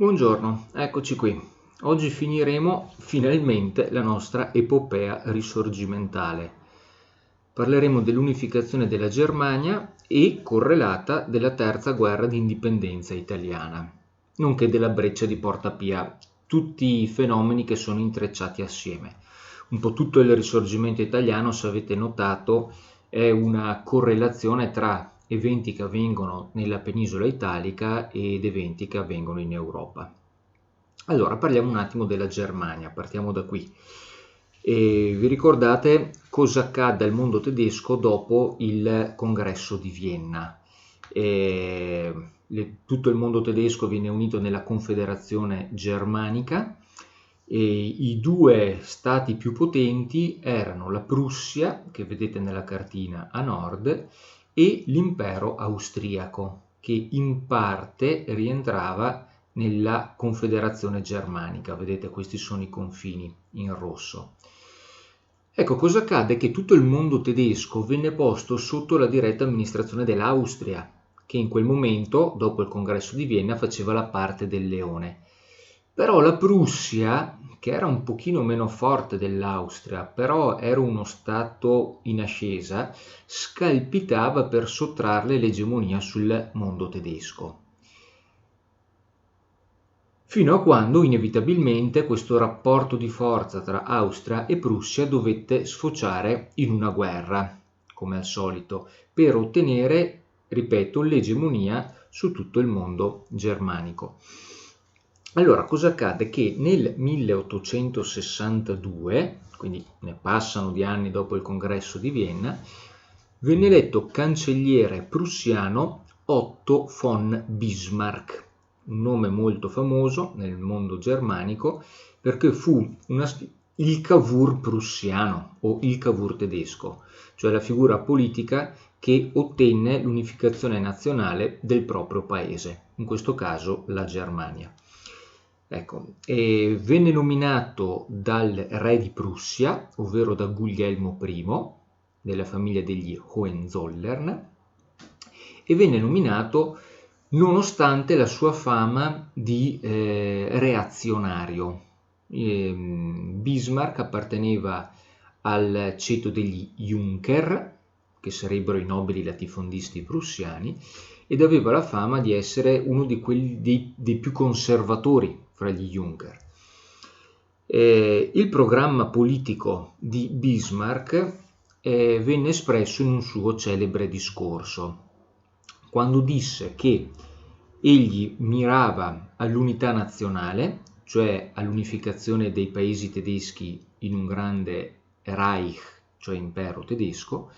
Buongiorno, eccoci qui. Oggi finiremo finalmente la nostra epopea risorgimentale. Parleremo dell'unificazione della Germania e correlata della terza guerra di indipendenza italiana, nonché della breccia di Porta Pia, tutti i fenomeni che sono intrecciati assieme. Un po' tutto il risorgimento italiano, se avete notato, è una correlazione tra eventi che avvengono nella penisola italica ed eventi che avvengono in Europa. Allora, parliamo un attimo della Germania, partiamo da qui. E vi ricordate cosa accadde al mondo tedesco dopo il congresso di Vienna? Tutto il mondo tedesco viene unito nella Confederazione Germanica e i due stati più potenti erano la Prussia, che vedete nella cartina a nord, e l'impero austriaco, che in parte rientrava nella Confederazione Germanica. Vedete, questi sono i confini in rosso. Ecco, cosa accade? Che tutto il mondo tedesco venne posto sotto la diretta amministrazione dell'Austria, che in quel momento, dopo il congresso di Vienna, faceva la parte del leone. Però la Prussia, che era un pochino meno forte dell'Austria, però era uno stato in ascesa, scalpitava per sottrarle l'egemonia sul mondo tedesco. Fino a quando inevitabilmente questo rapporto di forza tra Austria e Prussia dovette sfociare in una guerra, come al solito, per ottenere, ripeto, l'egemonia su tutto il mondo germanico. Allora, cosa accade? Che nel 1862, quindi ne passano di anni dopo il congresso di Vienna, venne eletto cancelliere prussiano Otto von Bismarck, un nome molto famoso nel mondo germanico perché fu il Cavour prussiano o il Cavour tedesco, cioè la figura politica che ottenne l'unificazione nazionale del proprio paese, in questo caso la Germania. Ecco, venne nominato dal re di Prussia, ovvero da Guglielmo I, della famiglia degli Hohenzollern, e venne nominato nonostante la sua fama di reazionario. Bismarck apparteneva al ceto degli Junker, che sarebbero i nobili latifondisti prussiani, ed aveva la fama di essere uno di quelli dei più conservatori fra gli Junker. Il programma politico di Bismarck venne espresso in un suo celebre discorso, quando disse che egli mirava all'unità nazionale, cioè all'unificazione dei paesi tedeschi in un grande Reich, cioè impero tedesco,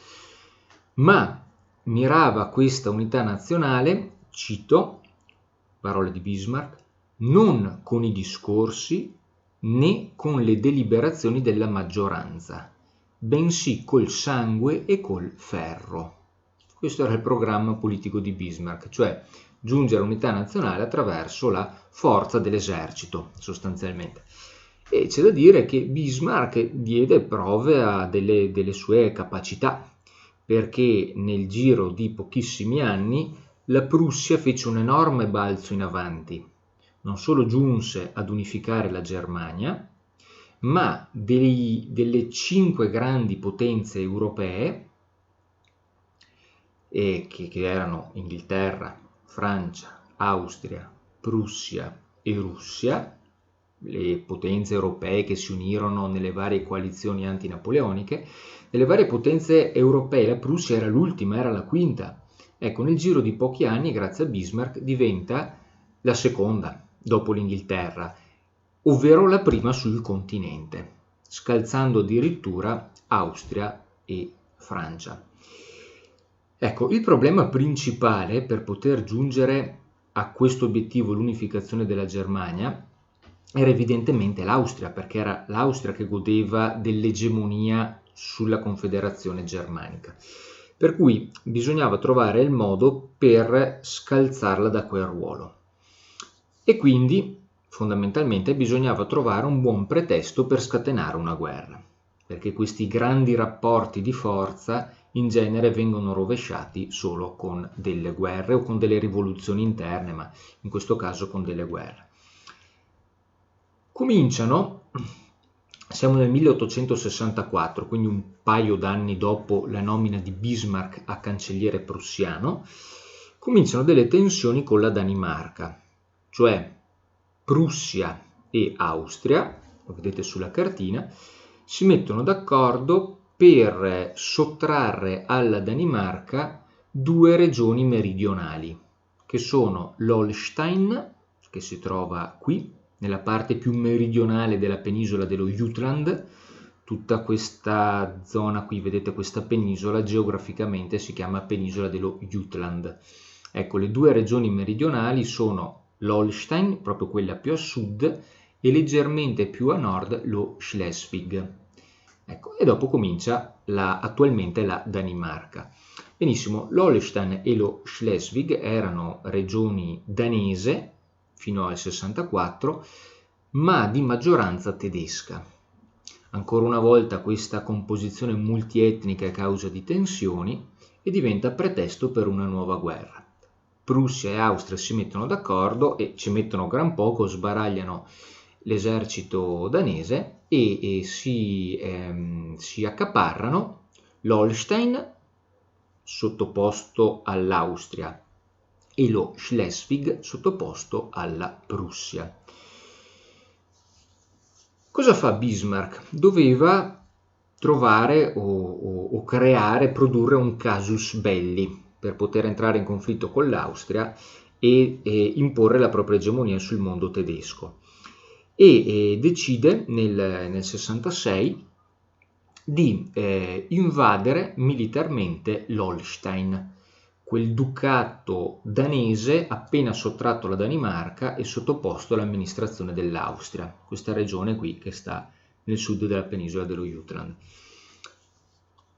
ma mirava questa unità nazionale, cito, parole di Bismarck, non con i discorsi né con le deliberazioni della maggioranza, bensì col sangue e col ferro. Questo era il programma politico di Bismarck, cioè giungere all'unità nazionale attraverso la forza dell'esercito, sostanzialmente. E c'è da dire che Bismarck diede prove delle sue capacità, perché nel giro di pochissimi anni la Prussia fece un enorme balzo in avanti. Non solo giunse ad unificare la Germania, ma delle 5 grandi potenze europee, che erano Inghilterra, Francia, Austria, Prussia e Russia, le potenze europee che si unirono nelle varie coalizioni antinapoleoniche, nelle varie potenze europee la Prussia era l'ultima, era la quinta. Ecco, nel giro di pochi anni, grazie a Bismarck, diventa la seconda, dopo l'Inghilterra, ovvero la prima sul continente, scalzando addirittura Austria e Francia. Ecco, il problema principale per poter giungere a questo obiettivo, l'unificazione della Germania, era evidentemente l'Austria, perché era l'Austria che godeva dell'egemonia sulla Confederazione Germanica. Per cui bisognava trovare il modo per scalzarla da quel ruolo. E quindi, fondamentalmente, bisognava trovare un buon pretesto per scatenare una guerra, perché questi grandi rapporti di forza in genere vengono rovesciati solo con delle guerre o con delle rivoluzioni interne, ma in questo caso con delle guerre. Cominciano, siamo nel 1864, quindi un paio d'anni dopo la nomina di Bismarck a cancelliere prussiano, cominciano delle tensioni con la Danimarca, cioè Prussia e Austria, lo vedete sulla cartina, si mettono d'accordo per sottrarre alla Danimarca due regioni meridionali, che sono l'Holstein, che si trova qui, nella parte più meridionale della penisola dello Jutland. Tutta questa zona qui, vedete questa penisola, geograficamente si chiama penisola dello Jutland. Ecco, le due regioni meridionali sono l'Holstein, proprio quella più a sud, e leggermente più a nord lo Schleswig. Ecco, e dopo comincia attualmente la Danimarca. Benissimo, l'Holstein e lo Schleswig erano regioni danese fino al 64, ma di maggioranza tedesca. Ancora una volta questa composizione multietnica è causa di tensioni e diventa pretesto per una nuova guerra. Prussia e Austria si mettono d'accordo e ci mettono gran poco, sbaragliano l'esercito danese e si accaparrano l'Holstein sottoposto all'Austria e lo Schleswig sottoposto alla Prussia. Cosa fa Bismarck? Doveva trovare o creare, produrre un casus belli per poter entrare in conflitto con l'Austria e imporre la propria egemonia sul mondo tedesco. E decide nel 66 di invadere militarmente l'Holstein, quel ducato danese appena sottratto alla Danimarca e sottoposto all'amministrazione dell'Austria, questa regione qui che sta nel sud della penisola dello Jutland.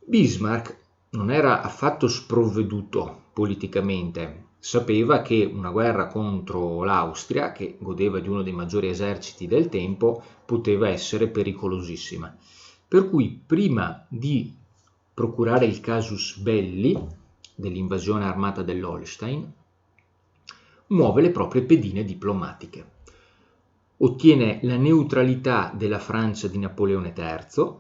Bismarck non era affatto sprovveduto politicamente, sapeva che una guerra contro l'Austria, che godeva di uno dei maggiori eserciti del tempo, poteva essere pericolosissima. Per cui prima di procurare il casus belli dell'invasione armata dell'Holstein, muove le proprie pedine diplomatiche. Ottiene la neutralità della Francia di Napoleone III,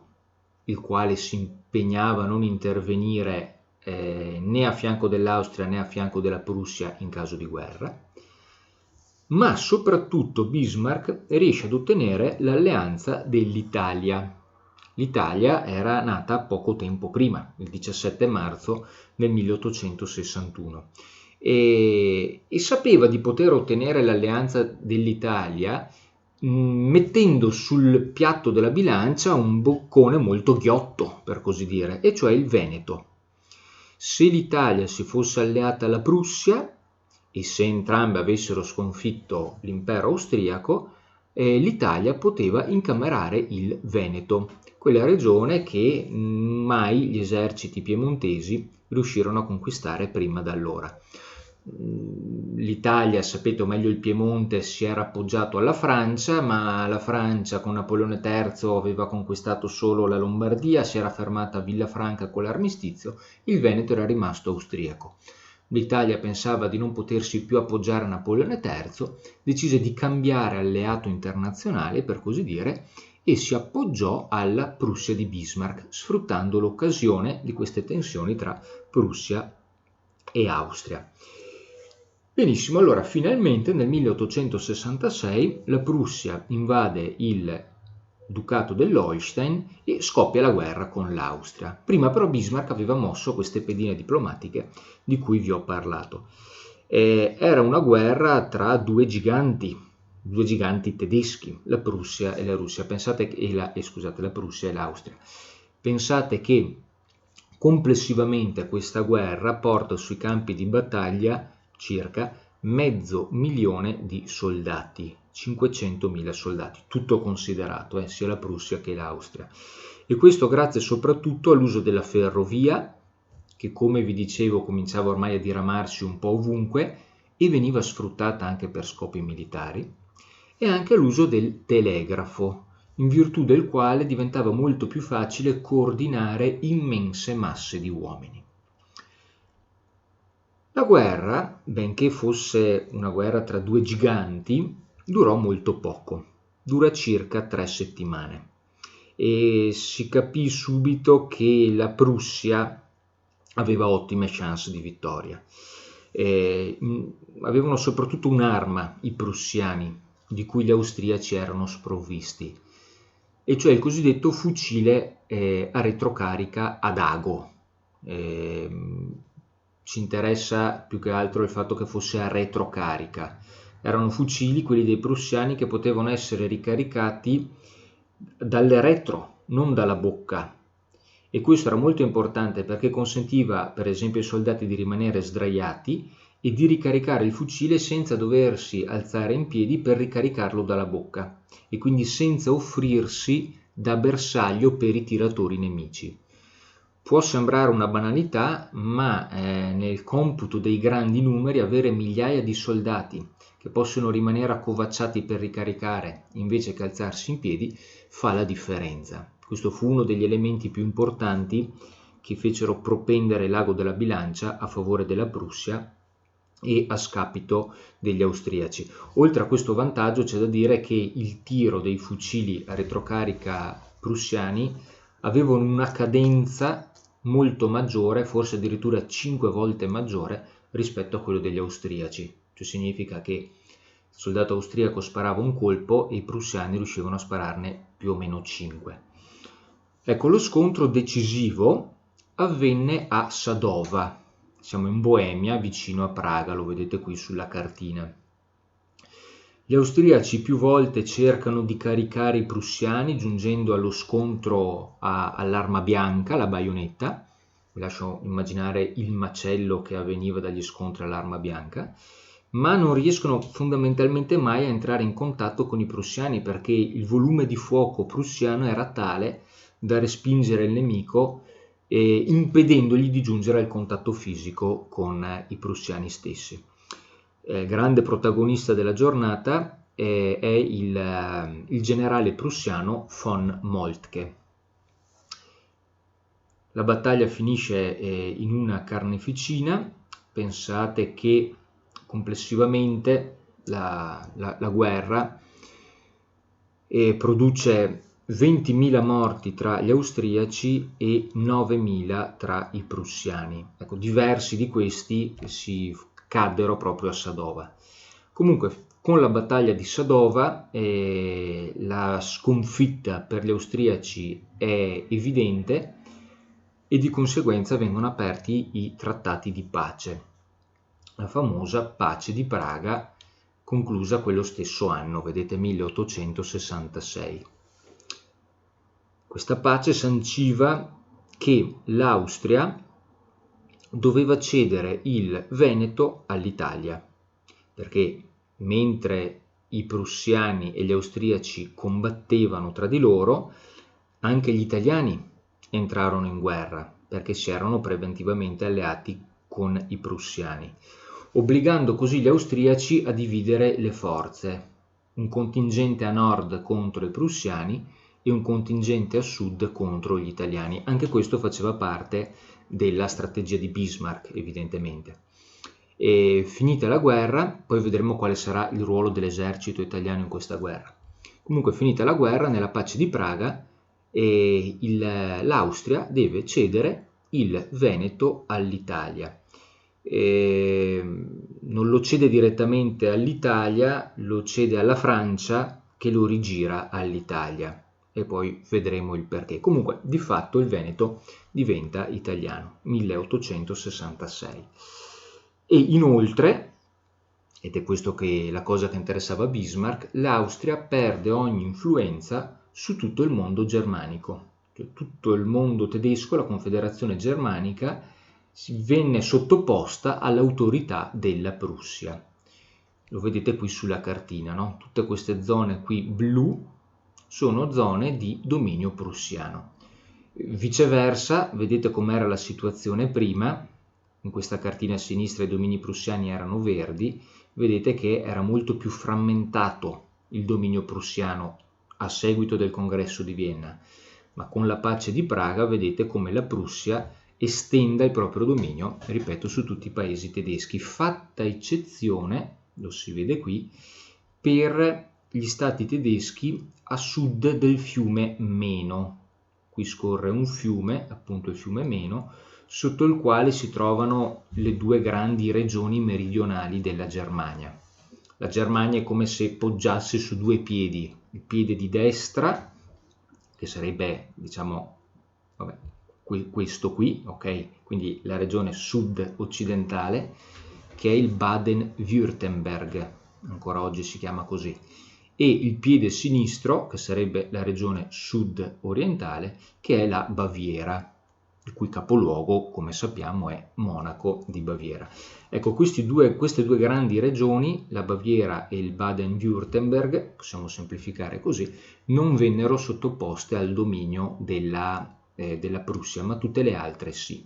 il quale si impegnava a non intervenire né a fianco dell'Austria né a fianco della Prussia in caso di guerra, ma soprattutto Bismarck riesce ad ottenere l'alleanza dell'Italia. L'Italia era nata poco tempo prima, il 17 marzo del 1861, e sapeva di poter ottenere l'alleanza dell'Italia mettendo sul piatto della bilancia un boccone molto ghiotto, per così dire, e cioè il Veneto. Se l'Italia si fosse alleata alla Prussia e se entrambe avessero sconfitto l'impero austriaco, l'Italia poteva incamerare il Veneto, quella regione che mai gli eserciti piemontesi riuscirono a conquistare prima d'allora. L'Italia, sapete, o meglio il Piemonte, si era appoggiato alla Francia, ma la Francia con Napoleone III aveva conquistato solo la Lombardia, si era fermata a Villafranca con l'armistizio, il Veneto era rimasto austriaco. L'Italia pensava di non potersi più appoggiare a Napoleone III, decise di cambiare alleato internazionale, per così dire, e si appoggiò alla Prussia di Bismarck, sfruttando l'occasione di queste tensioni tra Prussia e Austria. Benissimo, allora finalmente nel 1866 la Prussia invade il Ducato dell'Holstein e scoppia la guerra con l'Austria. Prima però Bismarck aveva mosso queste pedine diplomatiche di cui vi ho parlato. Era una guerra tra due giganti tedeschi, la Prussia e la Russia. Pensate che la Prussia e l'Austria. Pensate che complessivamente questa guerra porta sui campi di battaglia circa 500.000 di soldati, 500.000 soldati, tutto considerato, sia la Prussia che l'Austria. E questo grazie soprattutto all'uso della ferrovia, che come vi dicevo cominciava ormai a diramarsi un po' ovunque e veniva sfruttata anche per scopi militari, e anche all'uso del telegrafo, in virtù del quale diventava molto più facile coordinare immense masse di uomini. La guerra, benché fosse una guerra tra due giganti, durò molto poco. dura circa 3 settimane e si capì subito che la Prussia aveva ottime chance di vittoria. Avevano soprattutto un'arma i prussiani di cui gli austriaci erano sprovvisti, e cioè il cosiddetto fucile a retrocarica ad ago. Ci interessa più che altro il fatto che fosse a retrocarica. Erano fucili, quelli dei prussiani, che potevano essere ricaricati dalle retro, non dalla bocca. E questo era molto importante perché consentiva, per esempio, ai soldati di rimanere sdraiati e di ricaricare il fucile senza doversi alzare in piedi per ricaricarlo dalla bocca, e quindi senza offrirsi da bersaglio per i tiratori nemici. Può sembrare una banalità, ma nel computo dei grandi numeri avere migliaia di soldati che possono rimanere accovacciati per ricaricare invece che alzarsi in piedi fa la differenza. Questo fu uno degli elementi più importanti che fecero propendere l'ago della bilancia a favore della Prussia e a scapito degli austriaci. Oltre a questo vantaggio c'è da dire che il tiro dei fucili a retrocarica prussiani avevano una cadenza molto maggiore, forse addirittura 5 volte maggiore rispetto a quello degli austriaci. Cioè significa che il soldato austriaco sparava un colpo e i prussiani riuscivano a spararne più o meno 5. Ecco, lo scontro decisivo avvenne a Sadova. Siamo in Boemia, vicino a Praga, lo vedete qui sulla cartina. Gli austriaci più volte cercano di caricare i prussiani giungendo allo scontro all'arma bianca, la baionetta. Vi lascio immaginare il macello che avveniva dagli scontri all'arma bianca, ma non riescono fondamentalmente mai a entrare in contatto con i prussiani perché il volume di fuoco prussiano era tale da respingere il nemico, impedendogli di giungere al contatto fisico con i prussiani stessi. Grande protagonista della giornata è il generale prussiano von Moltke. La battaglia finisce in una carneficina. Pensate che complessivamente la guerra produce 20.000 morti tra gli austriaci e 9.000 tra i prussiani. Ecco, diversi di questi si caddero proprio a Sadova. Comunque, con la battaglia di Sadova la sconfitta per gli austriaci è evidente e di conseguenza vengono aperti i trattati di pace, la famosa pace di Praga, conclusa quello stesso anno, vedete 1866. Questa pace sanciva che l'Austria doveva cedere il Veneto all'Italia, perché mentre i prussiani e gli austriaci combattevano tra di loro, anche gli italiani entrarono in guerra perché si erano preventivamente alleati con i prussiani, obbligando così gli austriaci a dividere le forze, un contingente a nord contro i prussiani e un contingente a sud contro gli italiani. Anche questo faceva parte della strategia di Bismarck, evidentemente. E finita la guerra, poi vedremo quale sarà il ruolo dell'esercito italiano in questa guerra. Comunque, finita la guerra, nella pace di Praga, l'Austria deve cedere il Veneto all'Italia. Non lo cede direttamente all'Italia, lo cede alla Francia, che lo rigira all'Italia, e poi vedremo il perché. Comunque, di fatto il Veneto diventa italiano, 1866. E inoltre, ed è questo che la cosa che interessava a Bismarck, l'Austria perde ogni influenza su tutto il mondo germanico. Cioè, tutto il mondo tedesco, la Confederazione Germanica, venne sottoposta all'autorità della Prussia. Lo vedete qui sulla cartina, no? Tutte queste zone qui blu sono zone di dominio prussiano. Viceversa, vedete com'era la situazione prima. In questa cartina a sinistra i domini prussiani erano verdi, vedete che era molto più frammentato il dominio prussiano a seguito del congresso di Vienna, ma con la pace di Praga vedete come la Prussia estenda il proprio dominio, ripeto, su tutti i paesi tedeschi, fatta eccezione, lo si vede qui, per gli stati tedeschi a sud del fiume Meno. Qui scorre un fiume, appunto il fiume Meno, sotto il quale si trovano le due grandi regioni meridionali della Germania. La Germania è come se poggiasse su due piedi, il piede di destra, che sarebbe, diciamo, vabbè, questo qui, ok? Quindi la regione sud-occidentale, che è il Baden-Württemberg, ancora oggi si chiama così, e il piede sinistro, che sarebbe la regione sud-orientale, che è la Baviera, il cui capoluogo, come sappiamo, è Monaco di Baviera. Ecco, queste due grandi regioni, la Baviera e il Baden-Württemberg, possiamo semplificare così, non vennero sottoposte al dominio della Prussia, ma tutte le altre sì.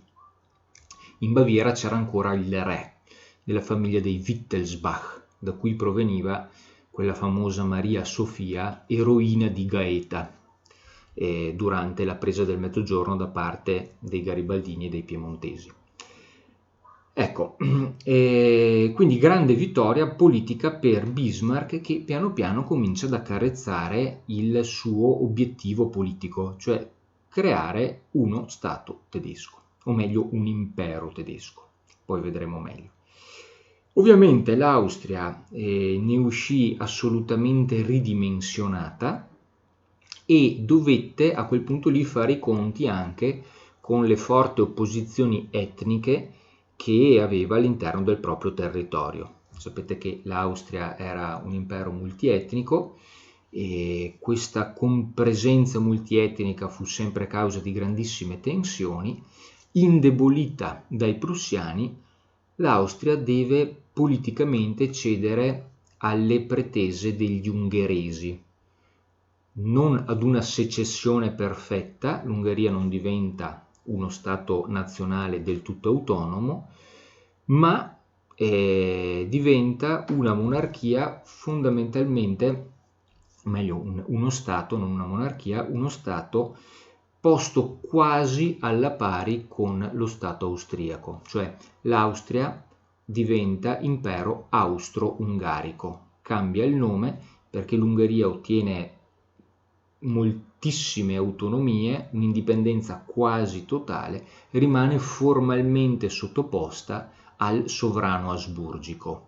In Baviera c'era ancora il re della famiglia dei Wittelsbach, da cui proveniva quella famosa Maria Sofia, eroina di Gaeta, durante la presa del Mezzogiorno da parte dei Garibaldini e dei Piemontesi. Ecco, quindi grande vittoria politica per Bismarck, che piano piano comincia ad accarezzare il suo obiettivo politico, cioè creare uno Stato tedesco, o meglio un impero tedesco, poi vedremo meglio. Ovviamente l'Austria ne uscì assolutamente ridimensionata e dovette a quel punto lì fare i conti anche con le forti opposizioni etniche che aveva all'interno del proprio territorio. Sapete che l'Austria era un impero multietnico e questa compresenza multietnica fu sempre causa di grandissime tensioni. Indebolita dai prussiani, l'Austria deve politicamente cedere alle pretese degli ungheresi. Non ad una secessione perfetta, l'Ungheria non diventa uno Stato nazionale del tutto autonomo, ma diventa una monarchia fondamentalmente, meglio uno Stato, non una monarchia, uno Stato posto quasi alla pari con lo Stato austriaco, cioè l'Austria diventa impero austro-ungarico, cambia il nome perché l'Ungheria ottiene moltissime autonomie, un'indipendenza quasi totale, rimane formalmente sottoposta al sovrano asburgico.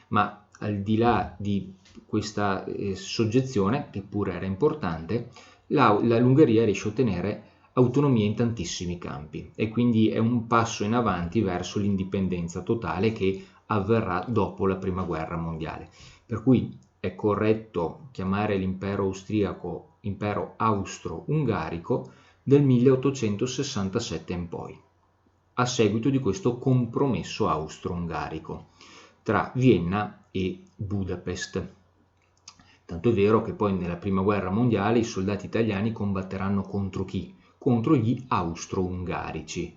Ma al di là di questa soggezione, che pure era importante, l'Ungheria riesce a ottenere autonomia in tantissimi campi e quindi è un passo in avanti verso l'indipendenza totale che avverrà dopo la Prima Guerra Mondiale. Per cui è corretto chiamare l'impero austriaco impero austro-ungarico del 1867 in poi, a seguito di questo compromesso austro-ungarico tra Vienna e Budapest. Tanto è vero che poi nella Prima Guerra Mondiale i soldati italiani combatteranno contro chi? Contro gli austro-ungarici,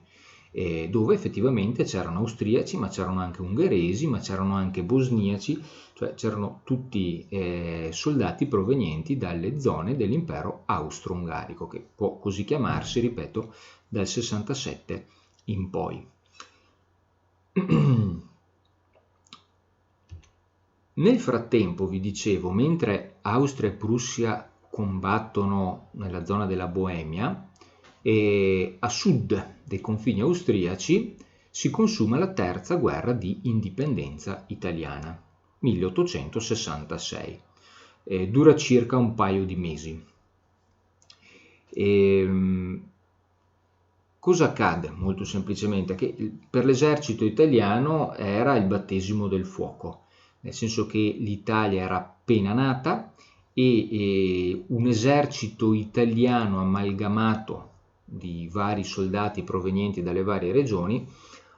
dove effettivamente c'erano austriaci, ma c'erano anche ungheresi, ma c'erano anche bosniaci, cioè c'erano tutti soldati provenienti dalle zone dell'impero austro-ungarico, che può così chiamarsi, ripeto, dal 67 in poi. Nel frattempo, vi dicevo, mentre Austria e Prussia combattono nella zona della Boemia, e a sud dei confini austriaci si consuma la terza guerra di indipendenza italiana, 1866. Dura circa un paio di mesi. Cosa accade? Molto semplicemente che per l'esercito italiano era il battesimo del fuoco, nel senso che l'Italia era appena nata e un esercito italiano amalgamato di vari soldati provenienti dalle varie regioni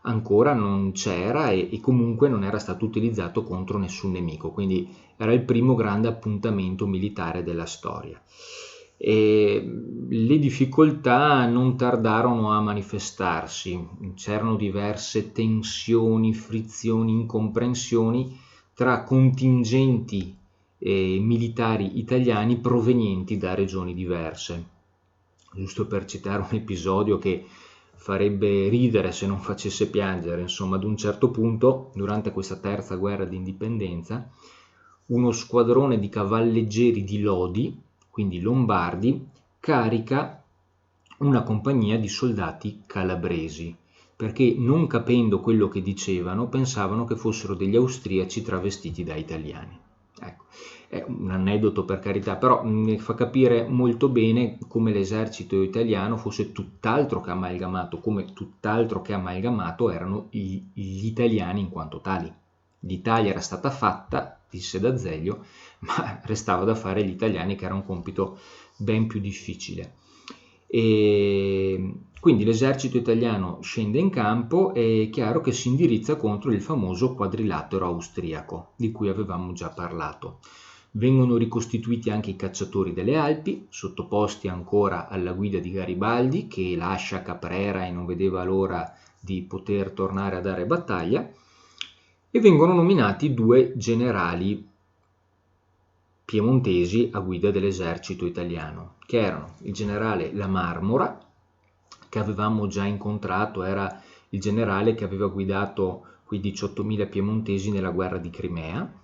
ancora non c'era e comunque non era stato utilizzato contro nessun nemico, quindi era il primo grande appuntamento militare della storia. E le difficoltà non tardarono a manifestarsi, c'erano diverse tensioni, frizioni, incomprensioni tra contingenti militari italiani provenienti da regioni diverse. Giusto per citare un episodio che farebbe ridere se non facesse piangere, insomma, ad un certo punto, durante questa terza guerra di indipendenza, uno squadrone di cavalleggeri di Lodi, quindi lombardi, carica una compagnia di soldati calabresi, perché non capendo quello che dicevano pensavano che fossero degli austriaci travestiti da italiani. Ecco, è un aneddoto per carità, però fa capire molto bene come l'esercito italiano fosse tutt'altro che amalgamato, come tutt'altro che amalgamato erano gli italiani in quanto tali. L'Italia era stata fatta, disse D'Azeglio, ma restava da fare gli italiani, che era un compito ben più difficile. E quindi l'esercito italiano scende in campo e è chiaro che si indirizza contro il famoso quadrilatero austriaco di cui avevamo già parlato. Vengono ricostituiti anche i cacciatori delle Alpi, sottoposti ancora alla guida di Garibaldi, che lascia Caprera e non vedeva l'ora di poter tornare a dare battaglia, e vengono nominati 2 generali piemontesi a guida dell'esercito italiano, che erano il generale La Marmora, che avevamo già incontrato, era il generale che aveva guidato quei 18.000 piemontesi nella guerra di Crimea,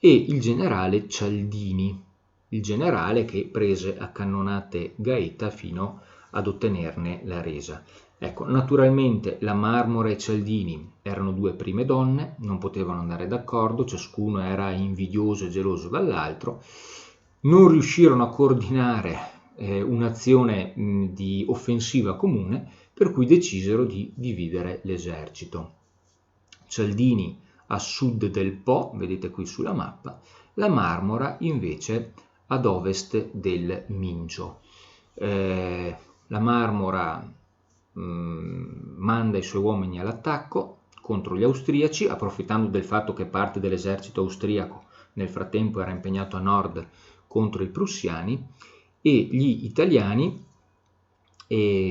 e il generale Cialdini, il generale che prese a cannonate Gaeta fino ad ottenerne la resa. Ecco, naturalmente La Marmora e Cialdini erano 2 prime donne, non potevano andare d'accordo, ciascuno era invidioso e geloso dall'altro, non riuscirono a coordinare un'azione di offensiva comune, per cui decisero di dividere l'esercito. Cialdini a sud del Po, vedete qui sulla mappa, La Marmora invece ad ovest del Mincio. La Marmora manda i suoi uomini all'attacco contro gli austriaci, approfittando del fatto che parte dell'esercito austriaco nel frattempo era impegnato a nord contro i prussiani, e gli italiani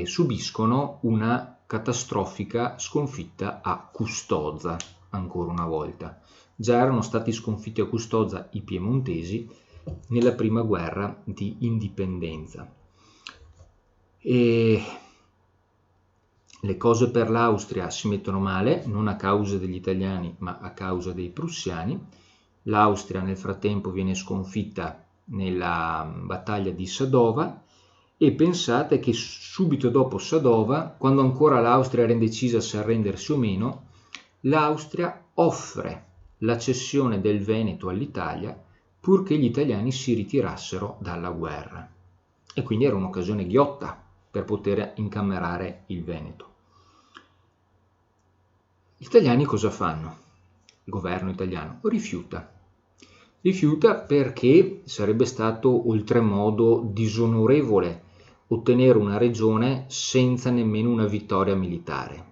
subiscono una catastrofica sconfitta a Custoza, ancora una volta. Già erano stati sconfitti a Custoza i piemontesi nella prima guerra di indipendenza. E le cose per l'Austria si mettono male, non a causa degli italiani, ma a causa dei prussiani. L'Austria nel frattempo viene sconfitta nella battaglia di Sadova, e pensate che subito dopo Sadova, quando ancora l'Austria era indecisa se arrendersi o meno, l'Austria offre la cessione del Veneto all'Italia purché gli italiani si ritirassero dalla guerra. E quindi era un'occasione ghiotta per poter incamerare il Veneto. Gli italiani cosa fanno? Il governo italiano rifiuta perché sarebbe stato oltremodo disonorevole ottenere una regione senza nemmeno una vittoria militare.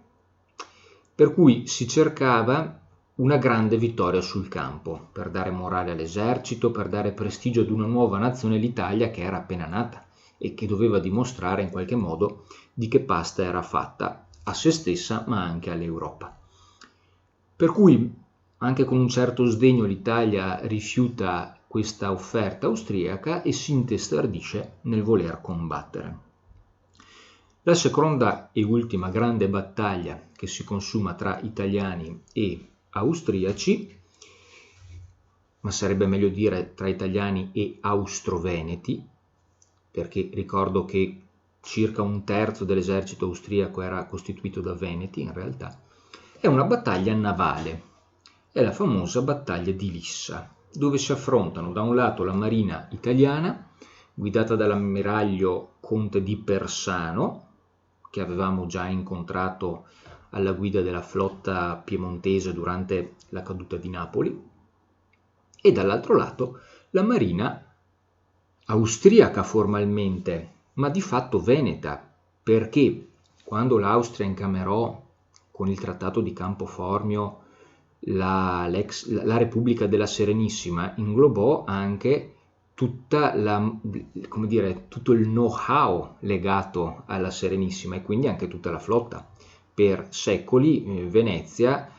Per cui si cercava una grande vittoria sul campo, per dare morale all'esercito, per dare prestigio ad una nuova nazione, l'Italia, che era appena nata e che doveva dimostrare in qualche modo di che pasta era fatta a se stessa ma anche all'Europa. Per cui anche con un certo sdegno l'Italia rifiuta questa offerta austriaca e si intestardisce nel voler combattere. La seconda e ultima grande battaglia che si consuma tra italiani e austriaci, ma sarebbe meglio dire tra italiani e austroveneti, perché ricordo che circa 1/3 dell'esercito austriaco era costituito da veneti in realtà, è una battaglia navale, è la famosa battaglia di Lissa, dove si affrontano da un lato la marina italiana, guidata dall'ammiraglio Conte di Persano, che avevamo già incontrato alla guida della flotta piemontese durante la caduta di Napoli, e dall'altro lato la marina austriaca formalmente, ma di fatto veneta, perché quando l'Austria incamerò con il trattato di Campo Formio la Repubblica della Serenissima, inglobò anche tutto il know-how legato alla Serenissima e quindi anche tutta la flotta. Per secoli Venezia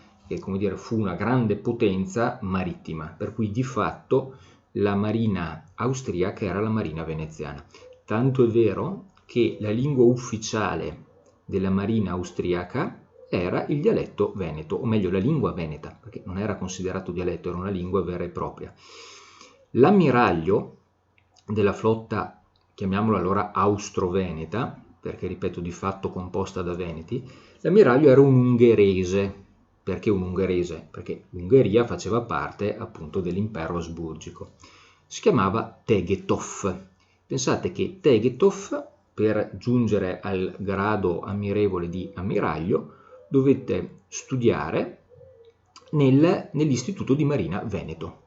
fu una grande potenza marittima, per cui di fatto la marina austriaca era la marina veneziana. Tanto è vero che la lingua ufficiale della marina austriaca era il dialetto veneto, o meglio la lingua veneta, perché non era considerato dialetto, era una lingua vera e propria. L'ammiraglio della flotta, chiamiamola allora austro-veneta, perché ripeto di fatto composta da veneti, l'ammiraglio era un ungherese. Perché un ungherese? Perché l'Ungheria faceva parte appunto dell'impero asburgico. Si chiamava Tegetov. Pensate che Tegetov, per giungere al grado ammirevole di ammiraglio, dovette studiare nell'Istituto di Marina Veneto.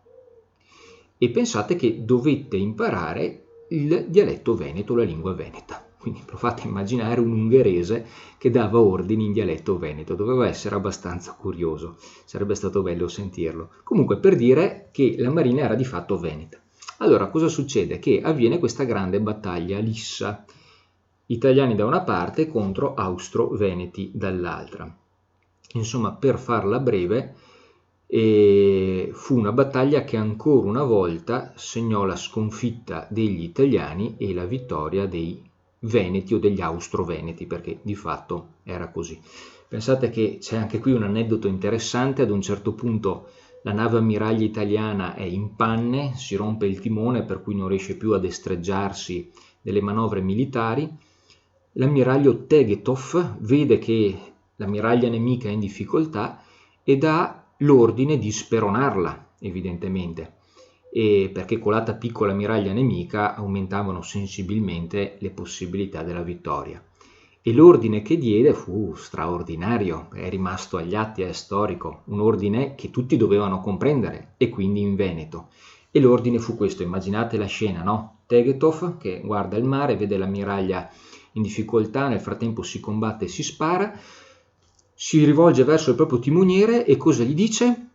E pensate che dovette imparare il dialetto veneto, la lingua veneta. Quindi provate a immaginare un ungherese che dava ordini in dialetto veneto, doveva essere abbastanza curioso, sarebbe stato bello sentirlo. Comunque, per dire che la marina era di fatto veneta. Allora, cosa succede? Che avviene questa grande battaglia a Lissa, italiani da una parte contro austro-veneti dall'altra. Insomma, per farla breve, fu una battaglia che ancora una volta segnò la sconfitta degli italiani e la vittoria dei veneti o degli austro-veneti, perché di fatto era così. Pensate che c'è anche qui un aneddoto interessante: ad un certo punto la nave ammiraglia italiana è in panne, si rompe il timone per cui non riesce più a destreggiarsi delle manovre militari. L'ammiraglio Tegetov vede che l'ammiraglia nemica è in difficoltà e dà l'ordine di speronarla, evidentemente, e perché colata piccola ammiraglia nemica aumentavano sensibilmente le possibilità della vittoria. E l'ordine che diede fu straordinario, è rimasto agli atti, è storico, un ordine che tutti dovevano comprendere, e quindi in Veneto. E l'ordine fu questo: immaginate la scena, no? Tegetov che guarda il mare, vede l'ammiraglia in difficoltà, nel frattempo si combatte e si spara, si rivolge verso il proprio timoniere e cosa gli dice?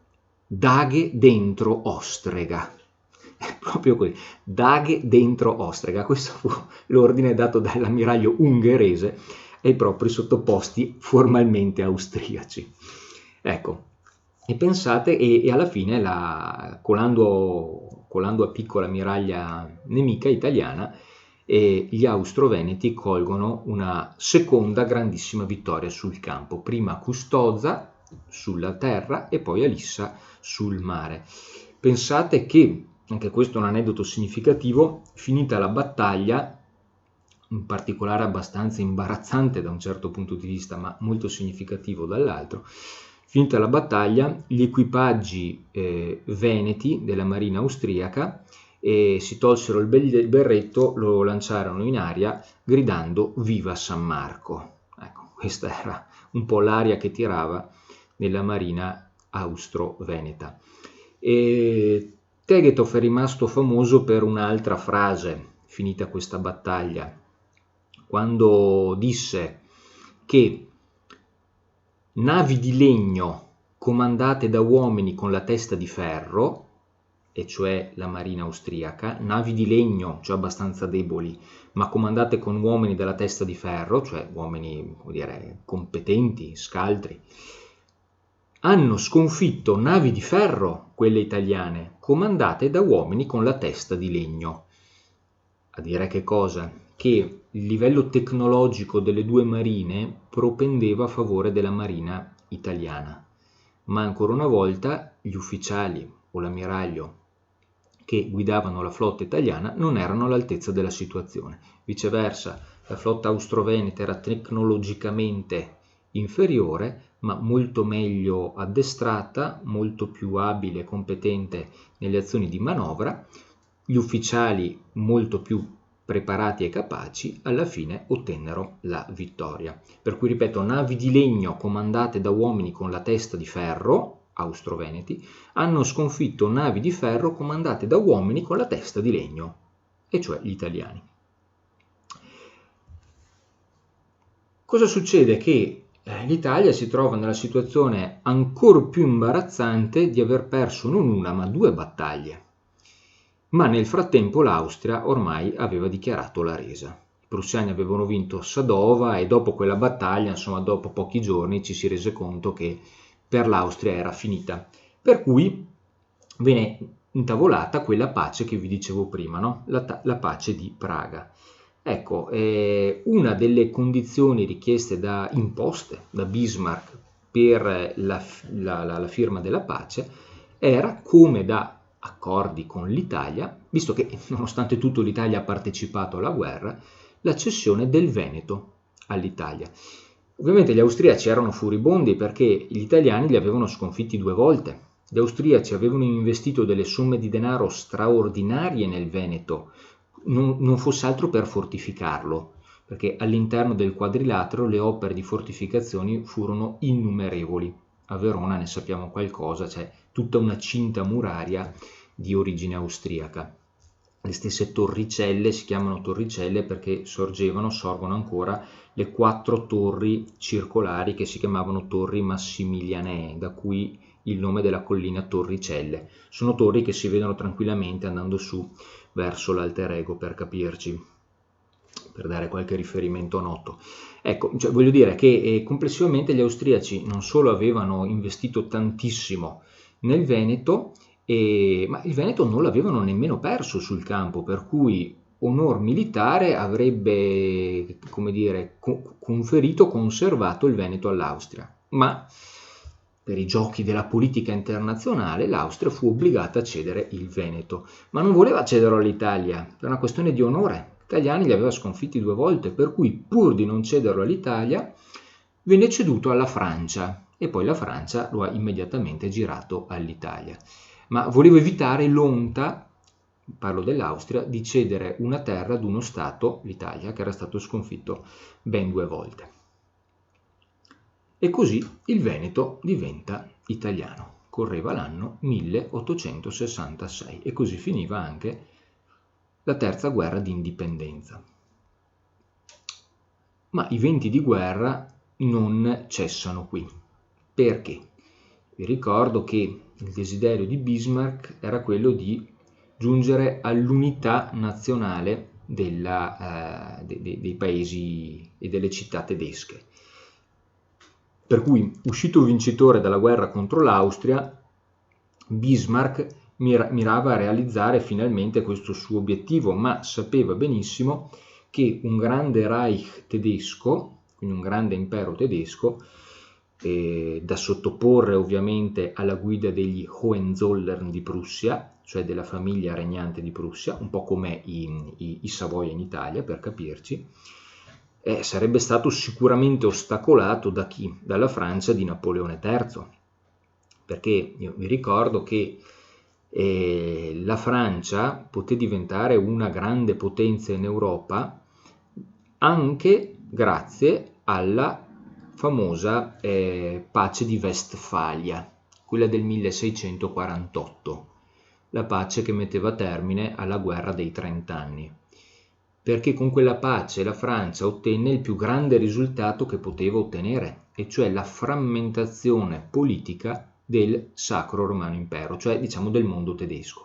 Daghe dentro ostrega. Proprio così, daghe dentro ostrega. Questo fu l'ordine dato dall'ammiraglio ungherese ai propri sottoposti formalmente austriaci. Ecco, e pensate, e alla fine, colando a piccola ammiraglia nemica italiana, gli austro-veneti colgono una seconda grandissima vittoria sul campo, prima a Custoza sulla terra e poi a Lissa sul mare. Pensate che, anche questo è un aneddoto significativo, finita la battaglia, in particolare abbastanza imbarazzante da un certo punto di vista, ma molto significativo dall'altro, finita la battaglia, gli equipaggi veneti della marina austriaca si tolsero il berretto, lo lanciarono in aria gridando "Viva San Marco". Ecco, questa era un po' l'aria che tirava nella marina austro-veneta. Tegetov è rimasto famoso per un'altra frase, finita questa battaglia, quando disse che navi di legno comandate da uomini con la testa di ferro, e cioè la marina austriaca, navi di legno, cioè abbastanza deboli, ma comandate con uomini dalla testa di ferro, cioè uomini, vuol dire, competenti, scaltri, hanno sconfitto navi di ferro, quelle italiane, comandate da uomini con la testa di legno. A dire che cosa? Che il livello tecnologico delle due marine propendeva a favore della marina italiana, ma ancora una volta gli ufficiali o l'ammiraglio che guidavano la flotta italiana non erano all'altezza della situazione. Viceversa, la flotta austro-veneta era tecnologicamente inferiore, ma molto meglio addestrata, molto più abile e competente nelle azioni di manovra, gli ufficiali molto più preparati e capaci, alla fine ottennero la vittoria. Per cui, ripeto, navi di legno comandate da uomini con la testa di ferro, austro-veneti, hanno sconfitto navi di ferro comandate da uomini con la testa di legno, e cioè gli italiani. Cosa succede? Che l'Italia si trova nella situazione ancora più imbarazzante di aver perso non una ma due battaglie. Ma nel frattempo l'Austria ormai aveva dichiarato la resa. I prussiani avevano vinto Sadova e dopo quella battaglia, insomma dopo pochi giorni, ci si rese conto che per l'Austria era finita. Per cui venne intavolata quella pace che vi dicevo prima, no? La pace di Praga. Ecco, una delle condizioni imposte da Bismarck per la firma della pace era, come da accordi con l'Italia, visto che nonostante tutto l'Italia ha partecipato alla guerra, la cessione del Veneto all'Italia. Ovviamente gli austriaci erano furibondi perché gli italiani li avevano sconfitti 2 volte. Gli austriaci avevano investito delle somme di denaro straordinarie nel Veneto, non fosse altro per fortificarlo, perché all'interno del quadrilatero le opere di fortificazioni furono innumerevoli. A Verona ne sappiamo qualcosa, c'è tutta una cinta muraria di origine austriaca. Le stesse torricelle si chiamano torricelle perché sorgono ancora le 4 torri circolari che si chiamavano torri Massimilianee, da cui il nome della collina Torricelle. Sono torri che si vedono tranquillamente andando su verso l'Alter Ego, per capirci, per dare qualche riferimento noto. Ecco, cioè, voglio dire che complessivamente gli austriaci non solo avevano investito tantissimo nel Veneto, ma il Veneto non l'avevano nemmeno perso sul campo, per cui onor militare avrebbe, come dire, conservato il Veneto all'Austria. Ma per i giochi della politica internazionale l'Austria fu obbligata a cedere il Veneto, ma non voleva cederlo all'Italia per una questione di onore. Gli italiani li aveva sconfitti 2 volte, per cui pur di non cederlo all'Italia venne ceduto alla Francia e poi la Francia lo ha immediatamente girato all'Italia. Ma voleva evitare l'onta, parlo dell'Austria, di cedere una terra ad uno Stato, l'Italia, che era stato sconfitto ben 2 volte. E così il Veneto diventa italiano. Correva l'anno 1866 e così finiva anche la terza guerra di indipendenza. Ma i venti di guerra non cessano qui. Perché? Vi ricordo che il desiderio di Bismarck era quello di giungere all'unità nazionale dei paesi e delle città tedesche. Per cui, uscito vincitore dalla guerra contro l'Austria, Bismarck mirava a realizzare finalmente questo suo obiettivo, ma sapeva benissimo che un grande Reich tedesco, quindi un grande impero tedesco, da sottoporre ovviamente alla guida degli Hohenzollern di Prussia, cioè della famiglia regnante di Prussia, un po' come i Savoia in Italia, per capirci, sarebbe stato sicuramente ostacolato da chi? Dalla Francia di Napoleone III, perché io vi ricordo che la Francia poté diventare una grande potenza in Europa anche grazie alla famosa pace di Westfalia, quella del 1648, la pace che metteva termine alla guerra dei 30 anni, perché con quella pace la Francia ottenne il più grande risultato che poteva ottenere, e cioè la frammentazione politica del Sacro Romano Impero, cioè diciamo del mondo tedesco.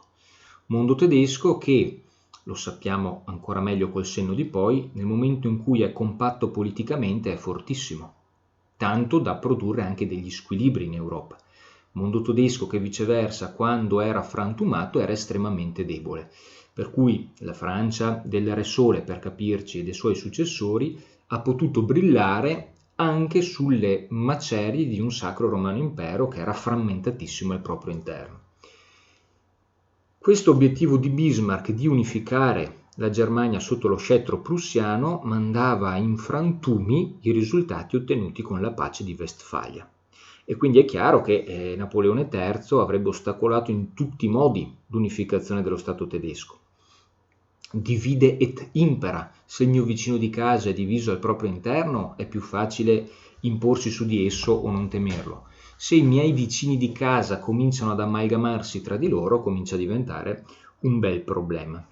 Mondo tedesco che, lo sappiamo ancora meglio col senno di poi, nel momento in cui è compatto politicamente è fortissimo, tanto da produrre anche degli squilibri in Europa. Mondo tedesco che viceversa, quando era frantumato, era estremamente debole. Per cui la Francia del Re Sole, per capirci, e dei suoi successori, ha potuto brillare anche sulle macerie di un Sacro Romano Impero che era frammentatissimo al proprio interno. Questo obiettivo di Bismarck di unificare la Germania sotto lo scettro prussiano mandava in frantumi i risultati ottenuti con la pace di Westfalia. E quindi è chiaro che Napoleone III avrebbe ostacolato in tutti i modi l'unificazione dello Stato tedesco. Divide et impera. Se il mio vicino di casa è diviso al proprio interno, è più facile imporsi su di esso o non temerlo. Se i miei vicini di casa cominciano ad amalgamarsi tra di loro, comincia a diventare un bel problema.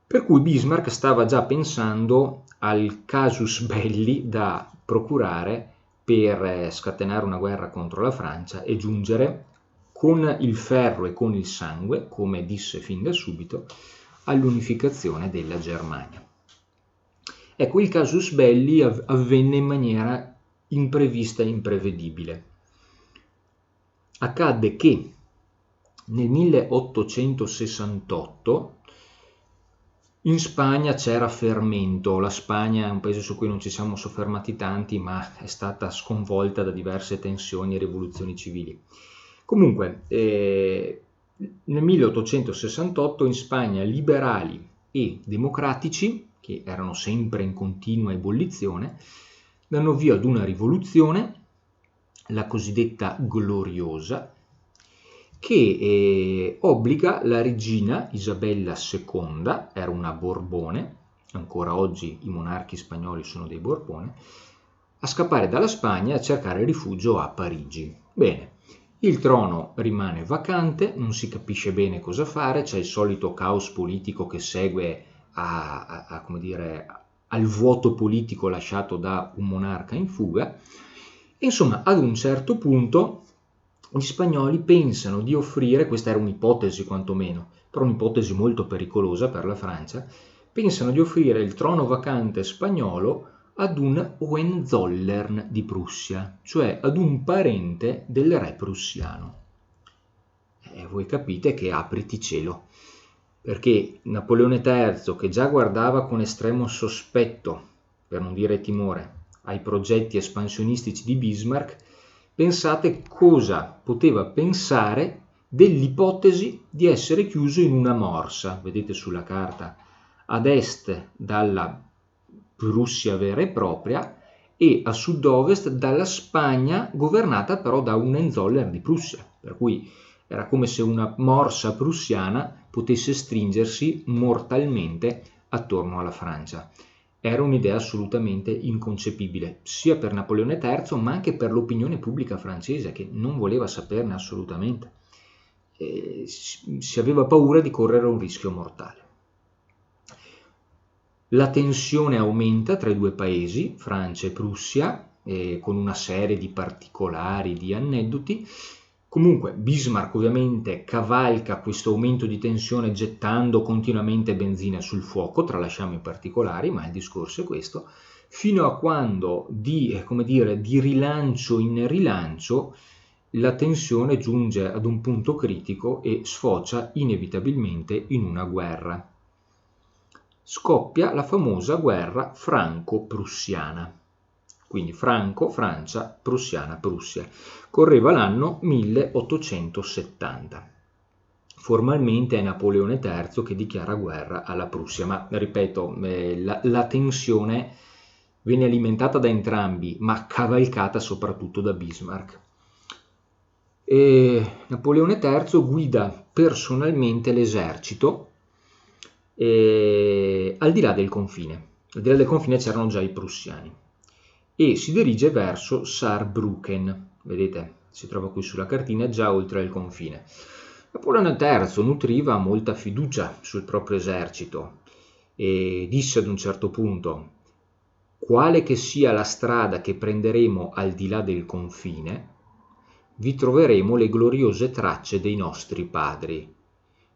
Per cui Bismarck stava già pensando al casus belli da procurare per scatenare una guerra contro la Francia e giungere con il ferro e con il sangue, come disse fin da subito, all'unificazione della Germania. Ecco, il casus belli avvenne in maniera imprevista e imprevedibile. Accadde che nel 1868 In Spagna c'era fermento, la Spagna è un paese su cui non ci siamo soffermati tanti, ma è stata sconvolta da diverse tensioni e rivoluzioni civili. Comunque, nel 1868 in Spagna liberali e democratici, che erano sempre in continua ebollizione, danno via ad una rivoluzione, la cosiddetta Gloriosa, che obbliga la regina Isabella II, era una Borbone, ancora oggi i monarchi spagnoli sono dei Borbone, a scappare dalla Spagna e a cercare rifugio a Parigi. Bene, il trono rimane vacante, non si capisce bene cosa fare, c'è il solito caos politico che segue come dire, al vuoto politico lasciato da un monarca in fuga. E insomma, ad un certo punto gli spagnoli pensano di offrire, questa era un'ipotesi quantomeno, però un'ipotesi molto pericolosa per la Francia, pensano di offrire il trono vacante spagnolo ad un Hohenzollern di Prussia, cioè ad un parente del re prussiano. E voi capite che apriti cielo, perché Napoleone III, che già guardava con estremo sospetto, per non dire timore, ai progetti espansionistici di Bismarck, pensate cosa poteva pensare dell'ipotesi di essere chiuso in una morsa, vedete sulla carta, ad est dalla Prussia vera e propria e a sud-ovest dalla Spagna governata però da un Hohenzollern di Prussia, per cui era come se una morsa prussiana potesse stringersi mortalmente attorno alla Francia. Era un'idea assolutamente inconcepibile, sia per Napoleone III, ma anche per l'opinione pubblica francese, che non voleva saperne assolutamente. Si aveva paura di correre un rischio mortale. La tensione aumenta tra i due paesi, Francia e Prussia, con una serie di particolari, di aneddoti. Comunque Bismarck ovviamente cavalca questo aumento di tensione gettando continuamente benzina sul fuoco, tralasciamo i particolari, ma il discorso è questo, fino a quando di rilancio in rilancio la tensione giunge ad un punto critico e sfocia inevitabilmente in una guerra. Scoppia la famosa guerra franco-prussiana. Quindi Franco, Francia, Prussiana, Prussia. Correva l'anno 1870. Formalmente è Napoleone III che dichiara guerra alla Prussia, ma ripeto, la tensione venne alimentata da entrambi, ma cavalcata soprattutto da Bismarck. Napoleone III guida personalmente l'esercito al di là del confine. Al di là del confine c'erano già i prussiani. E si dirige verso Saarbrücken, vedete, si trova qui sulla cartina, già oltre il confine. Napoleone III nutriva molta fiducia sul proprio esercito e disse ad un certo punto: quale che sia la strada che prenderemo al di là del confine, vi troveremo le gloriose tracce dei nostri padri.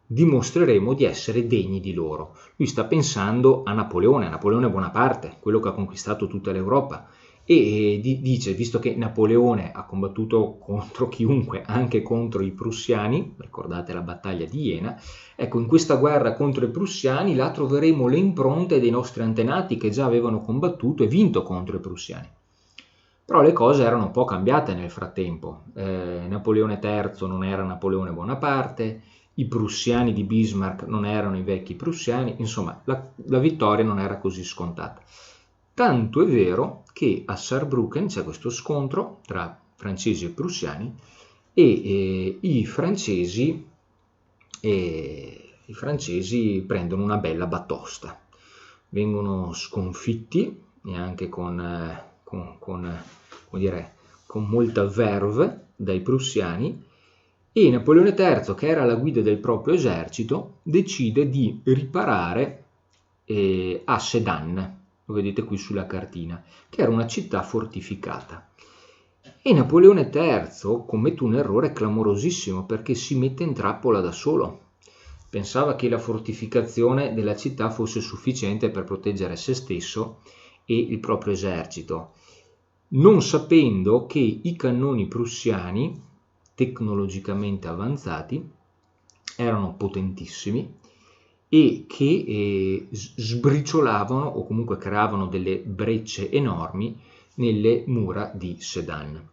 Dimostreremo di essere degni di loro. Lui sta pensando a Napoleone Bonaparte, quello che ha conquistato tutta l'Europa, e dice, visto che Napoleone ha combattuto contro chiunque, anche contro i prussiani, ricordate la battaglia di Iena, ecco, in questa guerra contro i prussiani là troveremo le impronte dei nostri antenati che già avevano combattuto e vinto contro i prussiani. Però le cose erano un po' cambiate nel frattempo. Napoleone III non era Napoleone Bonaparte, i prussiani di Bismarck non erano i vecchi prussiani, insomma la vittoria non era così scontata. Tanto è vero che a Saarbrücken c'è questo scontro tra francesi e prussiani e i francesi prendono una bella batosta, vengono sconfitti e anche con molta verve dai prussiani, e Napoleone III, che era alla guida del proprio esercito, decide di riparare a Sedan, lo vedete qui sulla cartina, che era una città fortificata. E Napoleone III commette un errore clamorosissimo perché si mette in trappola da solo. Pensava che la fortificazione della città fosse sufficiente per proteggere se stesso e il proprio esercito, non sapendo che i cannoni prussiani, tecnologicamente avanzati, erano potentissimi e che sbriciolavano o comunque creavano delle brecce enormi nelle mura di Sedan.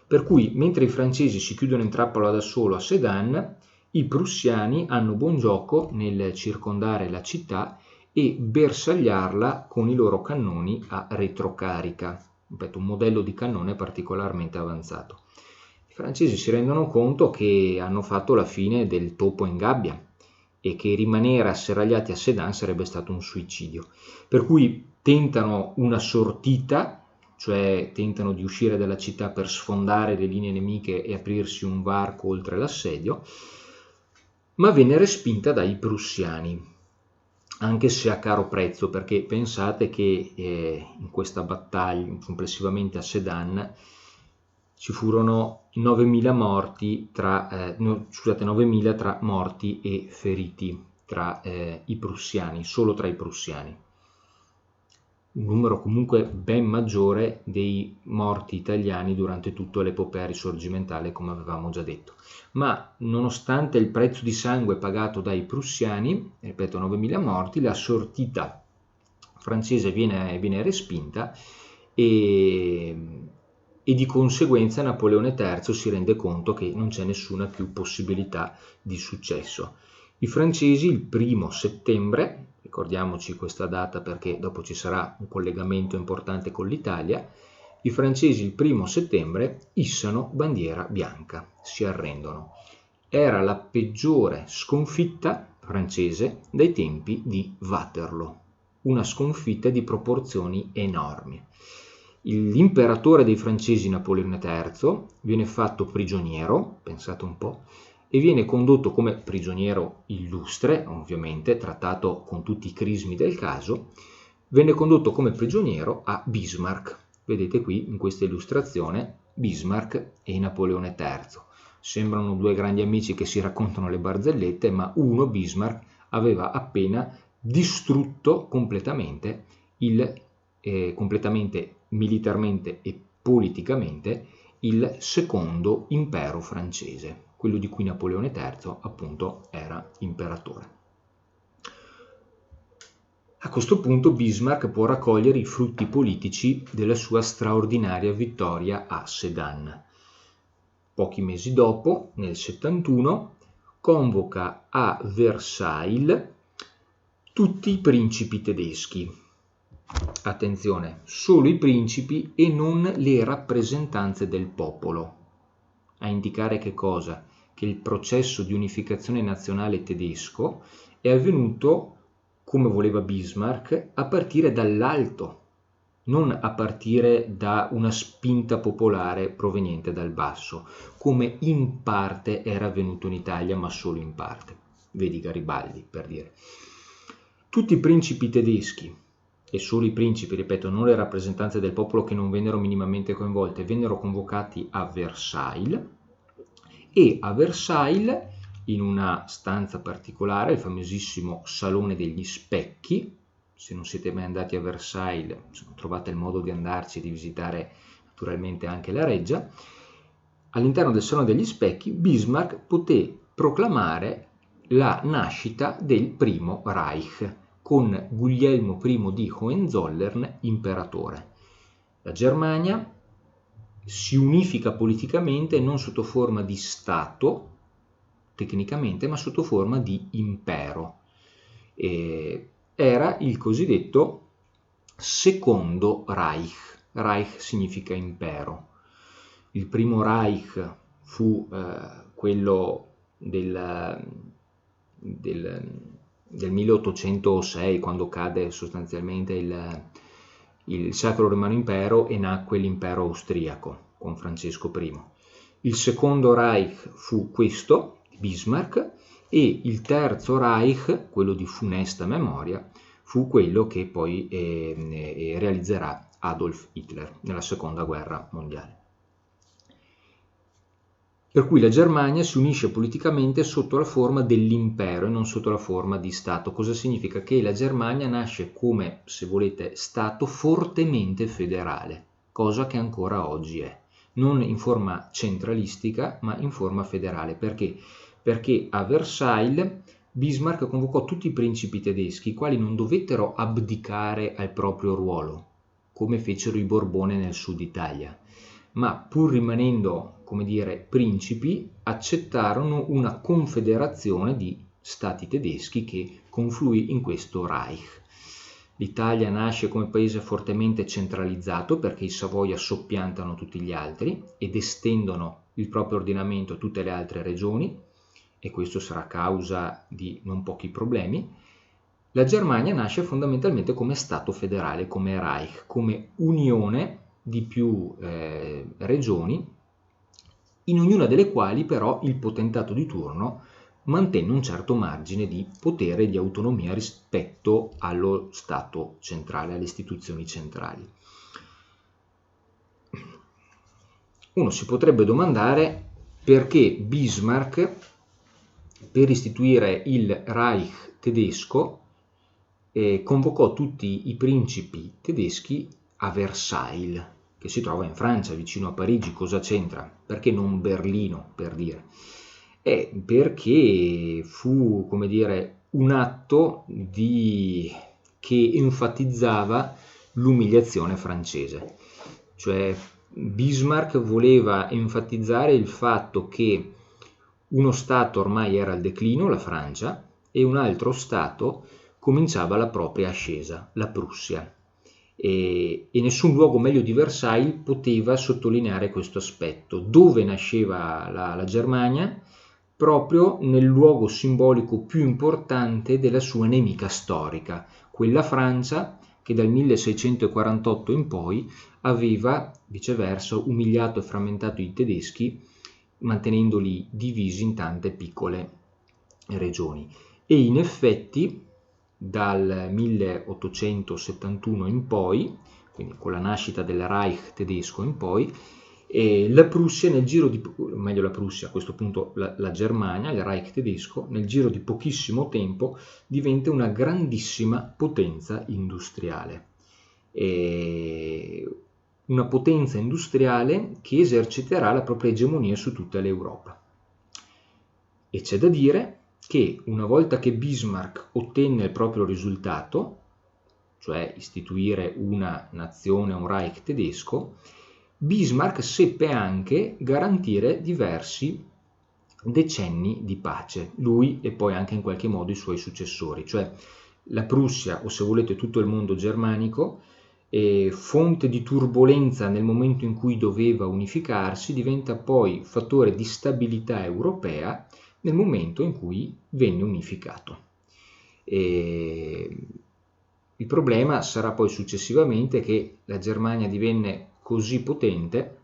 Per cui mentre i francesi si chiudono in trappola da solo a Sedan, i prussiani hanno buon gioco nel circondare la città e bersagliarla con i loro cannoni a retrocarica, ripeto, un modello di cannone particolarmente avanzato. I francesi si rendono conto che hanno fatto la fine del topo in gabbia e che rimanere asserragliati a Sedan sarebbe stato un suicidio, per cui tentano una sortita, cioè tentano di uscire dalla città per sfondare le linee nemiche e aprirsi un varco oltre l'assedio, ma venne respinta dai prussiani, anche se a caro prezzo, perché pensate che in questa battaglia, complessivamente a Sedan, ci furono 9.000 morti 9.000 tra morti e feriti tra i prussiani, solo tra i prussiani. Un numero comunque ben maggiore dei morti italiani durante tutta l'epopea risorgimentale, come avevamo già detto. Ma nonostante il prezzo di sangue pagato dai prussiani, ripeto 9.000 morti, la sortita francese viene respinta e di conseguenza Napoleone III si rende conto che non c'è nessuna più possibilità di successo. I francesi il 1 settembre, ricordiamoci questa data perché dopo ci sarà un collegamento importante con l'Italia, i francesi il 1 settembre issano bandiera bianca, si arrendono. Era la peggiore sconfitta francese dai tempi di Waterloo, una sconfitta di proporzioni enormi. L'imperatore dei francesi Napoleone III viene fatto prigioniero, pensate un po', e viene condotto come prigioniero illustre, ovviamente, trattato con tutti i crismi del caso, venne condotto come prigioniero a Bismarck. Vedete qui in questa illustrazione Bismarck e Napoleone III. Sembrano due grandi amici che si raccontano le barzellette, ma uno, Bismarck, aveva appena distrutto completamente militarmente e politicamente il secondo impero francese, quello di cui Napoleone III appunto era imperatore. A questo punto Bismarck può raccogliere i frutti politici della sua straordinaria vittoria a Sedan. Pochi mesi dopo, nel 71, convoca a Versailles tutti i principi tedeschi. Attenzione, solo i principi e non le rappresentanze del popolo. A indicare che cosa? Che il processo di unificazione nazionale tedesco è avvenuto, come voleva Bismarck, a partire dall'alto, non a partire da una spinta popolare proveniente dal basso, come in parte era avvenuto in Italia, ma solo in parte. Vedi Garibaldi, per dire. Tutti i principi tedeschi, e solo i principi, ripeto, non le rappresentanze del popolo che non vennero minimamente coinvolte, vennero convocati a Versailles, e a Versailles, in una stanza particolare, il famosissimo Salone degli Specchi. Se non siete mai andati a Versailles, trovate il modo di andarci e di visitare naturalmente anche la reggia. All'interno del Salone degli Specchi Bismarck poté proclamare la nascita del Primo Reich con Guglielmo I di Hohenzollern imperatore. La Germania si unifica politicamente non sotto forma di Stato, tecnicamente, ma sotto forma di impero. Era il cosiddetto Secondo Reich. Reich significa impero. Il primo Reich fu quello del 1806, quando cade sostanzialmente il Sacro Romano Impero e nacque l'impero austriaco con Francesco I. Il secondo Reich fu questo, Bismarck, e il terzo Reich, quello di funesta memoria, fu quello che poi realizzerà Adolf Hitler nella Seconda Guerra Mondiale. Per cui la Germania si unisce politicamente sotto la forma dell'impero e non sotto la forma di Stato. Cosa significa? Che la Germania nasce come, se volete, Stato fortemente federale, cosa che ancora oggi è. Non in forma centralistica, ma in forma federale. Perché? Perché a Versailles Bismarck convocò tutti i principi tedeschi, i quali non dovettero abdicare al proprio ruolo, come fecero i Borbone nel sud Italia, ma pur rimanendo, come dire, principi, accettarono una confederazione di stati tedeschi che confluì in questo Reich. L'Italia nasce come paese fortemente centralizzato perché i Savoia soppiantano tutti gli altri ed estendono il proprio ordinamento a tutte le altre regioni, e questo sarà causa di non pochi problemi. La Germania nasce fondamentalmente come Stato federale, come Reich, come unione di più regioni, in ognuna delle quali però il potentato di turno mantenne un certo margine di potere e di autonomia rispetto allo Stato centrale, alle istituzioni centrali. Uno si potrebbe domandare perché Bismarck, per istituire il Reich tedesco, convocò tutti i principi tedeschi a Versailles, che si trova in Francia, vicino a Parigi. Cosa c'entra? Perché non Berlino, per dire? Perché fu, come dire, un atto che enfatizzava l'umiliazione francese. Cioè Bismarck voleva enfatizzare il fatto che uno Stato ormai era al declino, la Francia, e un altro Stato cominciava la propria ascesa, la Prussia. E nessun luogo meglio di Versailles poteva sottolineare questo aspetto. Dove nasceva la Germania? Proprio nel luogo simbolico più importante della sua nemica storica, quella Francia che dal 1648 in poi aveva viceversa umiliato e frammentato i tedeschi, mantenendoli divisi in tante piccole regioni. E in effetti dal 1871 in poi, quindi con la nascita del Reich tedesco in poi, la Prussia nel giro di, meglio la Prussia, a questo punto la Germania, il Reich tedesco, nel giro di pochissimo tempo diventa una grandissima potenza industriale. Una potenza industriale che eserciterà la propria egemonia su tutta l'Europa. E c'è da dire che una volta che Bismarck ottenne il proprio risultato, cioè istituire una nazione, un Reich tedesco, Bismarck seppe anche garantire diversi decenni di pace, lui e poi anche in qualche modo i suoi successori, cioè la Prussia, o se volete tutto il mondo germanico, fonte di turbolenza nel momento in cui doveva unificarsi, diventa poi fattore di stabilità europea nel momento in cui venne unificato. Il problema sarà poi successivamente che la Germania divenne così potente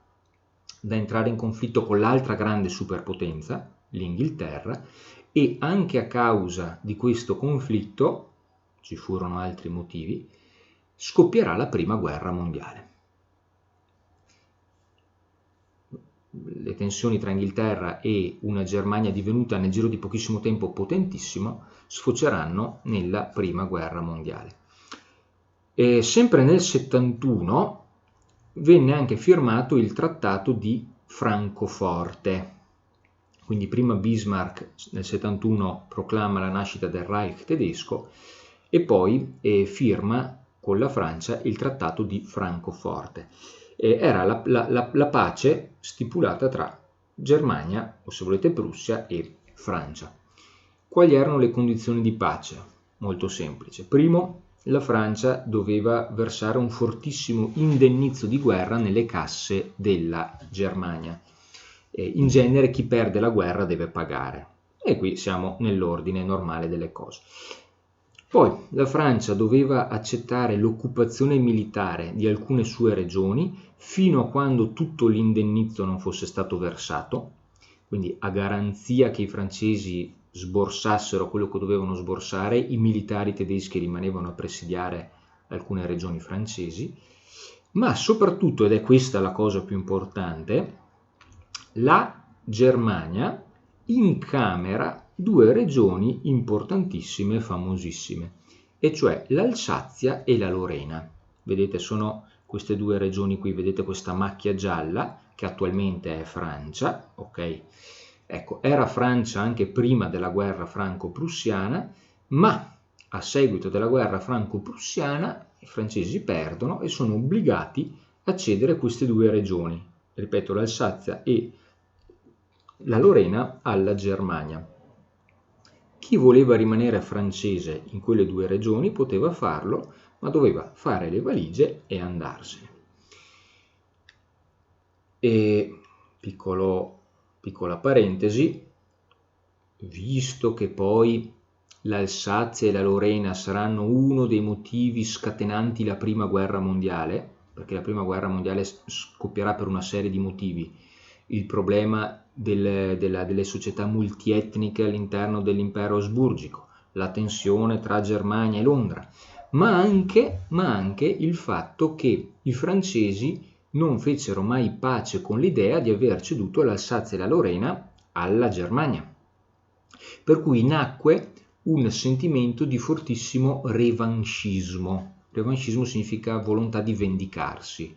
da entrare in conflitto con l'altra grande superpotenza, l'Inghilterra, e anche a causa di questo conflitto, ci furono altri motivi, scoppierà la prima guerra mondiale. Le tensioni tra Inghilterra e una Germania divenuta nel giro di pochissimo tempo potentissima sfoceranno nella prima guerra mondiale. E sempre nel 71 venne anche firmato il trattato di Francoforte. Quindi prima Bismarck nel 71 proclama la nascita del Reich tedesco e poi firma con la Francia il trattato di Francoforte. Era la pace stipulata tra Germania, o se volete Prussia, e Francia. Quali erano le condizioni di pace? Molto semplice. Primo, la Francia doveva versare un fortissimo indennizzo di guerra nelle casse della Germania. In genere chi perde la guerra deve pagare, e qui siamo nell'ordine normale delle cose. Poi la Francia doveva accettare l'occupazione militare di alcune sue regioni fino a quando tutto l'indennizzo non fosse stato versato, quindi a garanzia che i francesi sborsassero quello che dovevano sborsare, i militari tedeschi rimanevano a presidiare alcune regioni francesi, ma soprattutto, ed è questa la cosa più importante, la Germania incamera due regioni importantissime e famosissime, e cioè l'Alsazia e la Lorena. Vedete, sono queste due regioni qui, vedete questa macchia gialla che attualmente è Francia, ok? Ecco, era Francia anche prima della guerra franco-prussiana, ma a seguito della guerra franco-prussiana i francesi perdono e sono obbligati a cedere queste due regioni, ripeto, l'Alsazia e la Lorena, alla Germania. Chi voleva rimanere francese in quelle due regioni poteva farlo, ma doveva fare le valigie e andarsene. E piccola parentesi, visto che poi l'Alsazia e la Lorena saranno uno dei motivi scatenanti la prima guerra mondiale, perché la prima guerra mondiale scoppierà per una serie di motivi: il problema delle società multietniche all'interno dell'impero asburgico, la tensione tra Germania e Londra, ma anche il fatto che i francesi non fecero mai pace con l'idea di aver ceduto l'Alsazia e la Lorena alla Germania. Per cui nacque un sentimento di fortissimo revanchismo. Revanchismo significa volontà di vendicarsi.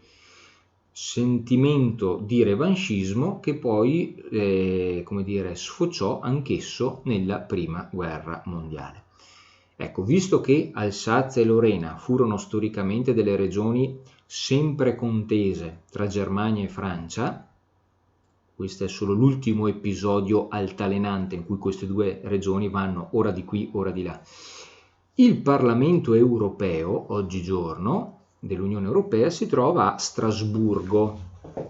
Sentimento di revanchismo che poi, sfociò anch'esso nella prima guerra mondiale. Ecco, visto che Alsazia e Lorena furono storicamente delle regioni sempre contese tra Germania e Francia, questo è solo l'ultimo episodio altalenante in cui queste due regioni vanno ora di qui, ora di là. Il Parlamento europeo, oggigiorno, dell'Unione Europea, si trova a Strasburgo,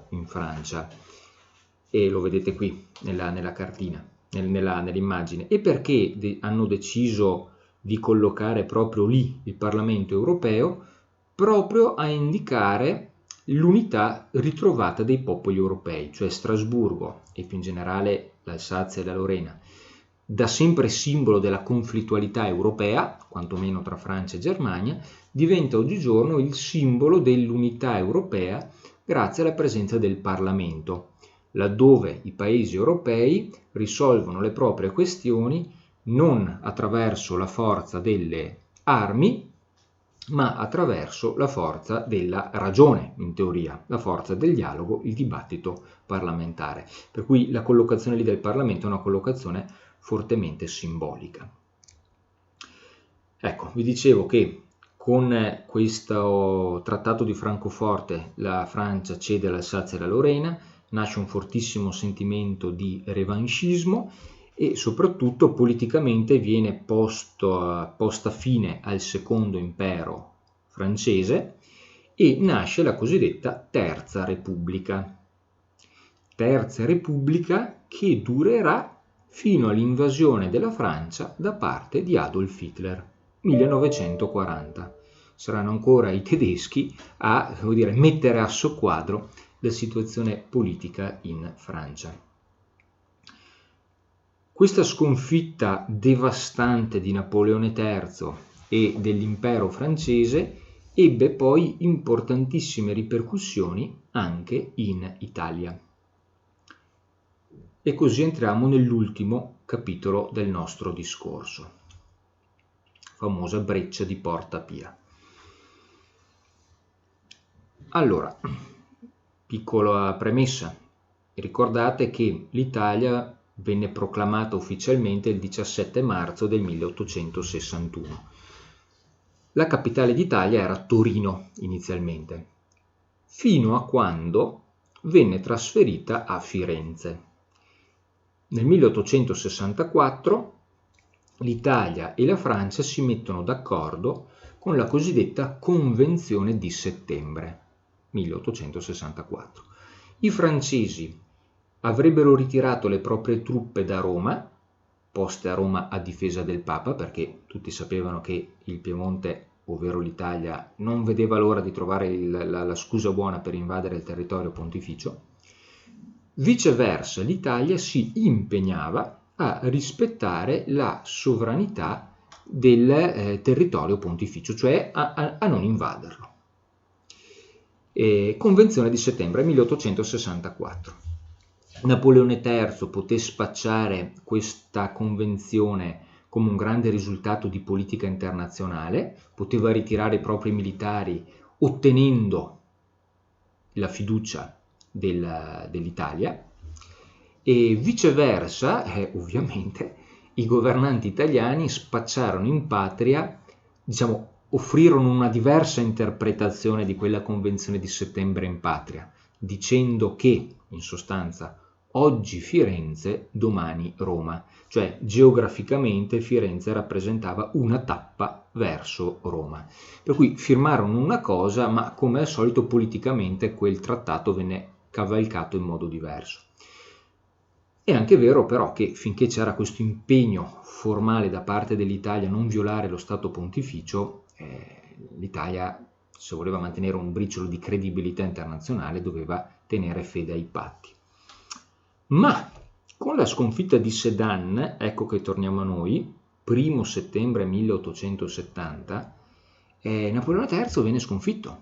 in Francia, e lo vedete qui nella cartina, nell'immagine. E perché hanno deciso di collocare proprio lì il Parlamento europeo? Proprio a indicare l'unità ritrovata dei popoli europei, cioè Strasburgo e più in generale l'Alsazia e la Lorena, da sempre simbolo della conflittualità europea, quantomeno tra Francia e Germania, diventa oggigiorno il simbolo dell'unità europea grazie alla presenza del Parlamento, laddove i paesi europei risolvono le proprie questioni non attraverso la forza delle armi, ma attraverso la forza della ragione, in teoria, la forza del dialogo, il dibattito parlamentare. Per cui la collocazione lì del Parlamento è una collocazione fortemente simbolica. Ecco, vi dicevo che con questo trattato di Francoforte la Francia cede l'Alsazia e la Lorena, nasce un fortissimo sentimento di revanchismo e soprattutto politicamente viene posta fine al secondo impero francese e nasce la cosiddetta Terza Repubblica. Terza Repubblica che durerà fino all'invasione della Francia da parte di Adolf Hitler, 1940. Saranno ancora i tedeschi a mettere a soqquadro la situazione politica in Francia. Questa sconfitta devastante di Napoleone III e dell'impero francese ebbe poi importantissime ripercussioni anche in Italia. E così entriamo nell'ultimo capitolo del nostro discorso, famosa breccia di Porta Pia. Allora, piccola premessa, ricordate che l'Italia venne proclamata ufficialmente il 17 marzo del 1861. La capitale d'Italia era Torino inizialmente, fino a quando venne trasferita a Firenze. Nel 1864 l'Italia e la Francia si mettono d'accordo con la cosiddetta Convenzione di settembre 1864. I francesi avrebbero ritirato le proprie truppe da Roma, poste a Roma a difesa del Papa, perché tutti sapevano che il Piemonte, ovvero l'Italia, non vedeva l'ora di trovare la scusa buona per invadere il territorio pontificio. Viceversa, l'Italia si impegnava a rispettare la sovranità del territorio pontificio, cioè a non invaderlo. Convenzione di settembre 1864. Napoleone III poté spacciare questa convenzione come un grande risultato di politica internazionale, poteva ritirare i propri militari ottenendo la fiducia dell'Italia e viceversa, ovviamente, i governanti italiani spacciarono in patria, diciamo, offrirono una diversa interpretazione di quella Convenzione di settembre in patria, dicendo che, in sostanza, oggi Firenze, domani Roma, cioè geograficamente Firenze rappresentava una tappa verso Roma. Per cui firmarono una cosa, ma come al solito politicamente quel trattato venne cavalcato in modo diverso. È anche vero però che finché c'era questo impegno formale da parte dell'Italia a non violare lo Stato Pontificio, l'Italia, se voleva mantenere un briciolo di credibilità internazionale, doveva tenere fede ai patti. Ma con la sconfitta di Sedan, ecco che torniamo a noi, 1 settembre 1870, Napoleone III venne sconfitto.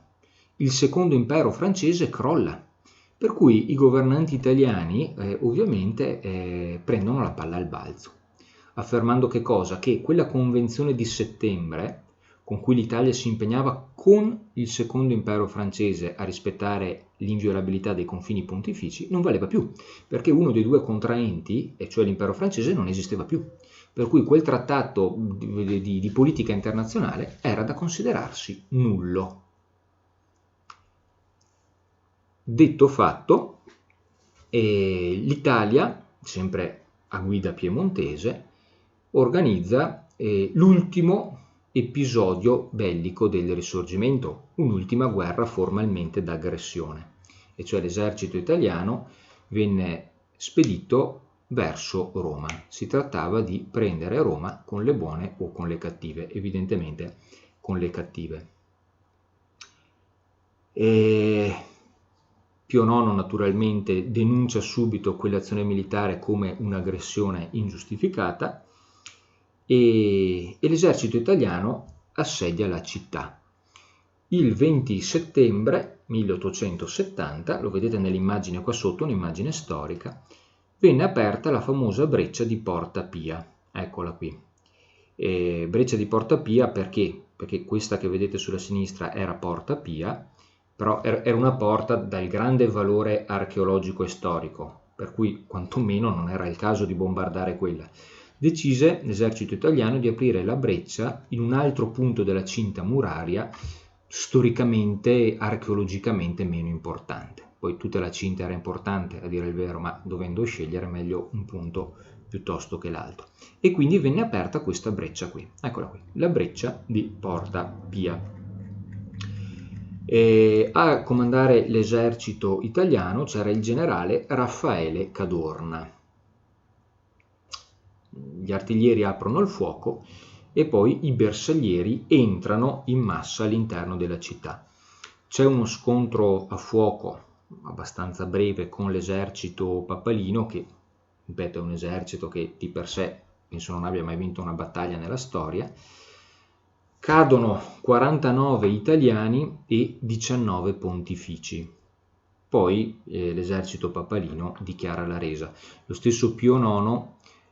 Il secondo impero francese crolla. Per cui i governanti italiani ovviamente prendono la palla al balzo, affermando che cosa? Che quella convenzione di settembre con cui l'Italia si impegnava con il secondo impero francese a rispettare l'inviolabilità dei confini pontifici non valeva più, perché uno dei due contraenti, e cioè l'impero francese, non esisteva più. Per cui quel trattato di politica internazionale era da considerarsi nullo. Detto fatto, l'Italia, sempre a guida piemontese, organizza l'ultimo episodio bellico del Risorgimento, un'ultima guerra formalmente d'aggressione, e cioè l'esercito italiano venne spedito verso Roma. Si trattava di prendere Roma con le buone o con le cattive, evidentemente con le cattive. Pio IX naturalmente denuncia subito quell'azione militare come un'aggressione ingiustificata e l'esercito italiano assedia la città. Il 20 settembre 1870, lo vedete nell'immagine qua sotto, un'immagine storica, venne aperta la famosa breccia di Porta Pia. Eccola qui. Breccia di Porta Pia perché? Perché questa che vedete sulla sinistra era Porta Pia, però era una porta dal grande valore archeologico e storico, per cui quantomeno non era il caso di bombardare quella. Decise l'esercito italiano di aprire la breccia in un altro punto della cinta muraria, storicamente, archeologicamente meno importante. Poi tutta la cinta era importante, a dire il vero, ma dovendo scegliere meglio un punto piuttosto che l'altro. E quindi venne aperta questa breccia qui, eccola qui, la breccia di Porta Pia. A comandare l'esercito italiano c'era il generale Raffaele Cadorna. Gli artiglieri aprono il fuoco e poi i bersaglieri entrano in massa all'interno della città. C'è uno scontro a fuoco abbastanza breve con l'esercito papalino, che ripeto è un esercito che di per sé penso non abbia mai vinto una battaglia nella storia. Cadono 49 italiani e 19 pontifici. Poi l'esercito papalino dichiara la resa. Lo stesso Pio IX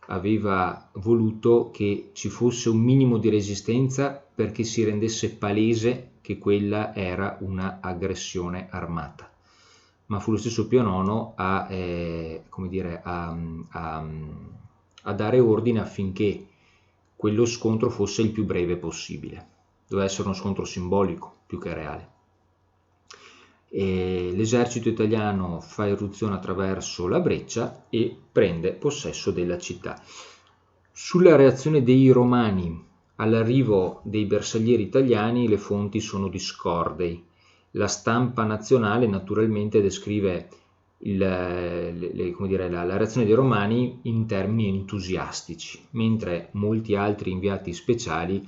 aveva voluto che ci fosse un minimo di resistenza perché si rendesse palese che quella era una aggressione armata. Ma fu lo stesso Pio IX a dare ordine affinché quello scontro fosse il più breve possibile. Doveva essere uno scontro simbolico più che reale. L'esercito italiano fa irruzione attraverso la breccia e prende possesso della città. Sulla reazione dei romani all'arrivo dei bersaglieri italiani le fonti sono discordei. La stampa nazionale naturalmente descrive la reazione dei romani in termini entusiastici, mentre molti altri inviati speciali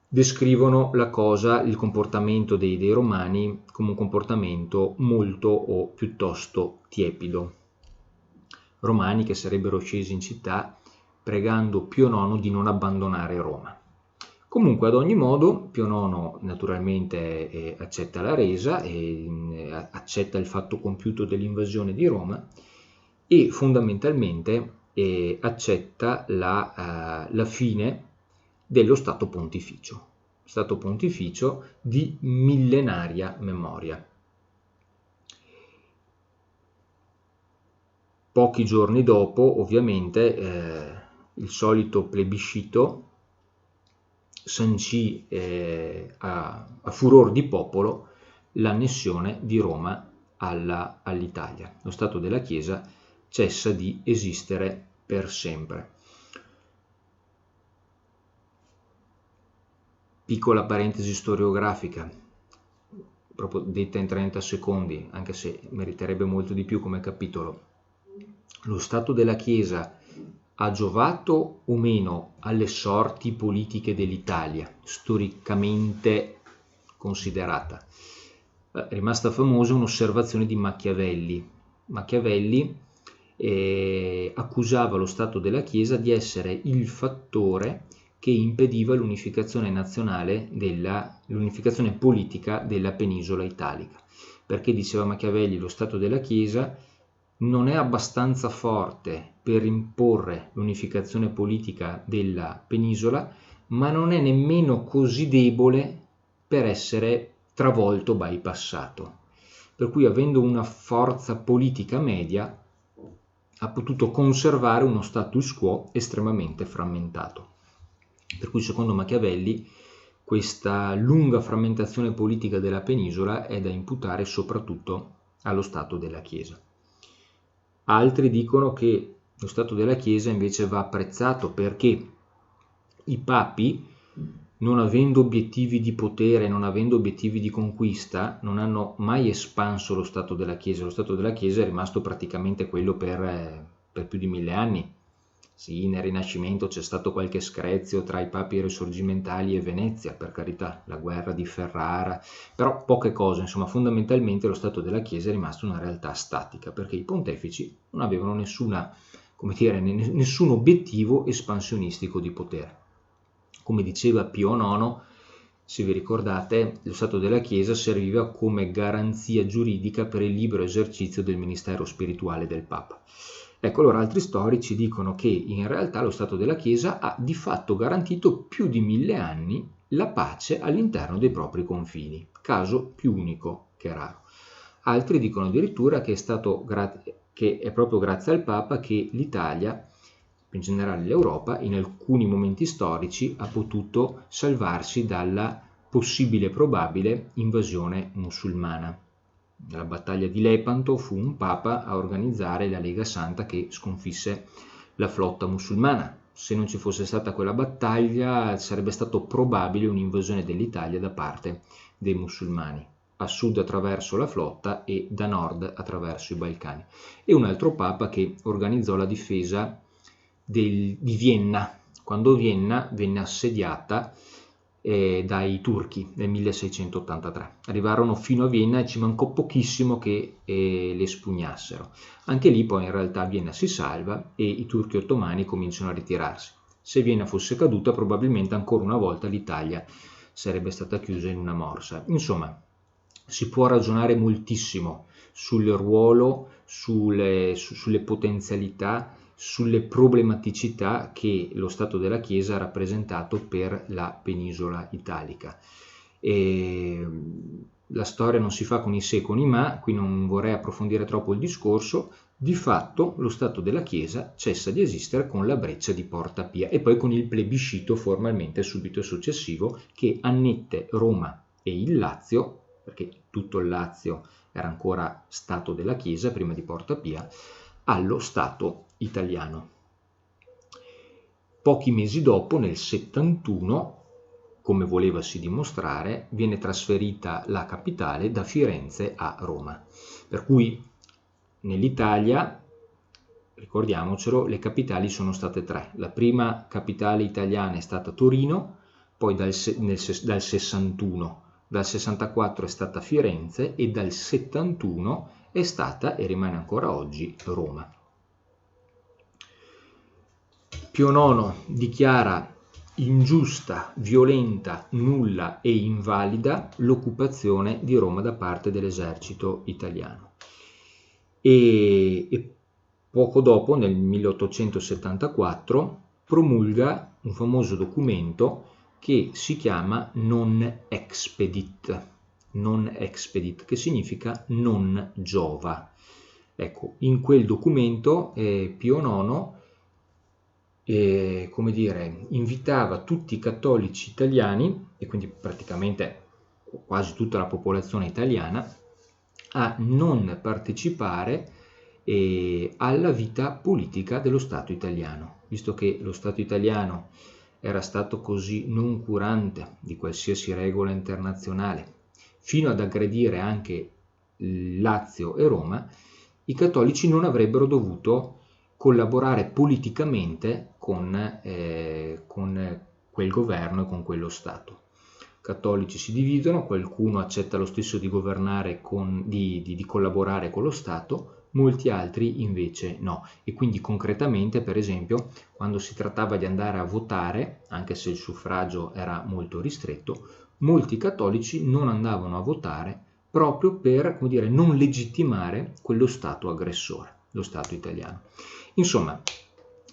descrivono il comportamento dei romani come un comportamento molto o piuttosto tiepido. Romani che sarebbero scesi in città pregando Pio IX di non abbandonare Roma. Comunque, ad ogni modo, Pio IX naturalmente accetta la resa e accetta il fatto compiuto dell'invasione di Roma e fondamentalmente accetta la fine dello Stato Pontificio di millenaria memoria. Pochi giorni dopo, ovviamente, il solito plebiscito sancì a furor di popolo l'annessione di Roma all'Italia. Lo Stato della Chiesa cessa di esistere per sempre. Piccola parentesi storiografica, proprio detta in 30 secondi, anche se meriterebbe molto di più come capitolo. Lo Stato della Chiesa ha giovato o meno alle sorti politiche dell'Italia, storicamente considerata? È rimasta famosa un'osservazione di Machiavelli. Machiavelli accusava lo Stato della Chiesa di essere il fattore che impediva l'unificazione nazionale, l'unificazione politica della penisola italica. Perché, diceva Machiavelli, lo Stato della Chiesa non è abbastanza forte per imporre l'unificazione politica della penisola, ma non è nemmeno così debole per essere travolto, bypassato. Per cui, avendo una forza politica media, ha potuto conservare uno status quo estremamente frammentato. Per cui, secondo Machiavelli, questa lunga frammentazione politica della penisola è da imputare soprattutto allo Stato della Chiesa. Altri dicono che lo Stato della Chiesa invece va apprezzato perché i papi, non avendo obiettivi di potere, non avendo obiettivi di conquista, non hanno mai espanso lo Stato della Chiesa. Lo Stato della Chiesa è rimasto praticamente quello per più di 1000 anni. Sì, nel Rinascimento c'è stato qualche screzio tra i papi risorgimentali e Venezia, per carità, la guerra di Ferrara, però poche cose, insomma, fondamentalmente lo Stato della Chiesa è rimasto una realtà statica, perché i pontefici non avevano nessun obiettivo espansionistico di potere. Come diceva Pio IX, se vi ricordate, lo Stato della Chiesa serviva come garanzia giuridica per il libero esercizio del ministero spirituale del Papa. Ecco, allora altri storici dicono che in realtà lo Stato della Chiesa ha di fatto garantito più di 1000 anni la pace all'interno dei propri confini, caso più unico che raro. Altri dicono addirittura che è proprio grazie al Papa che l'Italia, in generale l'Europa, in alcuni momenti storici ha potuto salvarsi dalla possibile e probabile invasione musulmana. Nella battaglia di Lepanto fu un papa a organizzare la Lega Santa che sconfisse la flotta musulmana. Se non ci fosse stata quella battaglia sarebbe stato probabile un'invasione dell'Italia da parte dei musulmani, a sud attraverso la flotta e da nord attraverso i Balcani. E un altro papa che organizzò la difesa di Vienna, quando Vienna venne assediata dai turchi nel 1683. Arrivarono fino a Vienna e ci mancò pochissimo che le espugnassero. Anche lì poi in realtà Vienna si salva e i turchi ottomani cominciano a ritirarsi. Se Vienna fosse caduta probabilmente ancora una volta l'Italia sarebbe stata chiusa in una morsa. Insomma, si può ragionare moltissimo sul ruolo, sulle potenzialità, sulle problematicità che lo Stato della Chiesa ha rappresentato per la penisola italica. La storia non si fa con i secoli, ma qui non vorrei approfondire troppo il discorso. Di fatto lo Stato della Chiesa cessa di esistere con la breccia di Porta Pia e poi con il plebiscito formalmente subito successivo che annette Roma e il Lazio, perché tutto il Lazio era ancora Stato della Chiesa prima di Porta Pia, allo Stato italiano. Pochi mesi dopo, nel 71, come volevasi dimostrare, viene trasferita la capitale da Firenze a Roma. Per cui nell'Italia, ricordiamocelo, le capitali sono state 3. La prima capitale italiana è stata Torino, poi dal 61, dal 64 è stata Firenze e dal 71 è stata e rimane ancora oggi Roma. Pio IX dichiara ingiusta, violenta, nulla e invalida l'occupazione di Roma da parte dell'esercito italiano. E poco dopo, nel 1874, promulga un famoso documento che si chiama Non Expedit, che significa non giova. Ecco, in quel documento Pio IX come dire, invitava tutti i cattolici italiani, e quindi praticamente quasi tutta la popolazione italiana, a non partecipare alla vita politica dello Stato italiano, visto che lo Stato italiano era stato così non curante di qualsiasi regola internazionale, fino ad aggredire anche Lazio e Roma. I cattolici non avrebbero dovuto collaborare politicamente con quel governo e con quello Stato. I cattolici si dividono, qualcuno accetta lo stesso di governare di collaborare con lo Stato, molti altri invece no. E quindi concretamente, per esempio, quando si trattava di andare a votare, anche se il suffragio era molto ristretto, molti cattolici non andavano a votare proprio per, come dire, non legittimare quello Stato aggressore, lo Stato italiano. Insomma,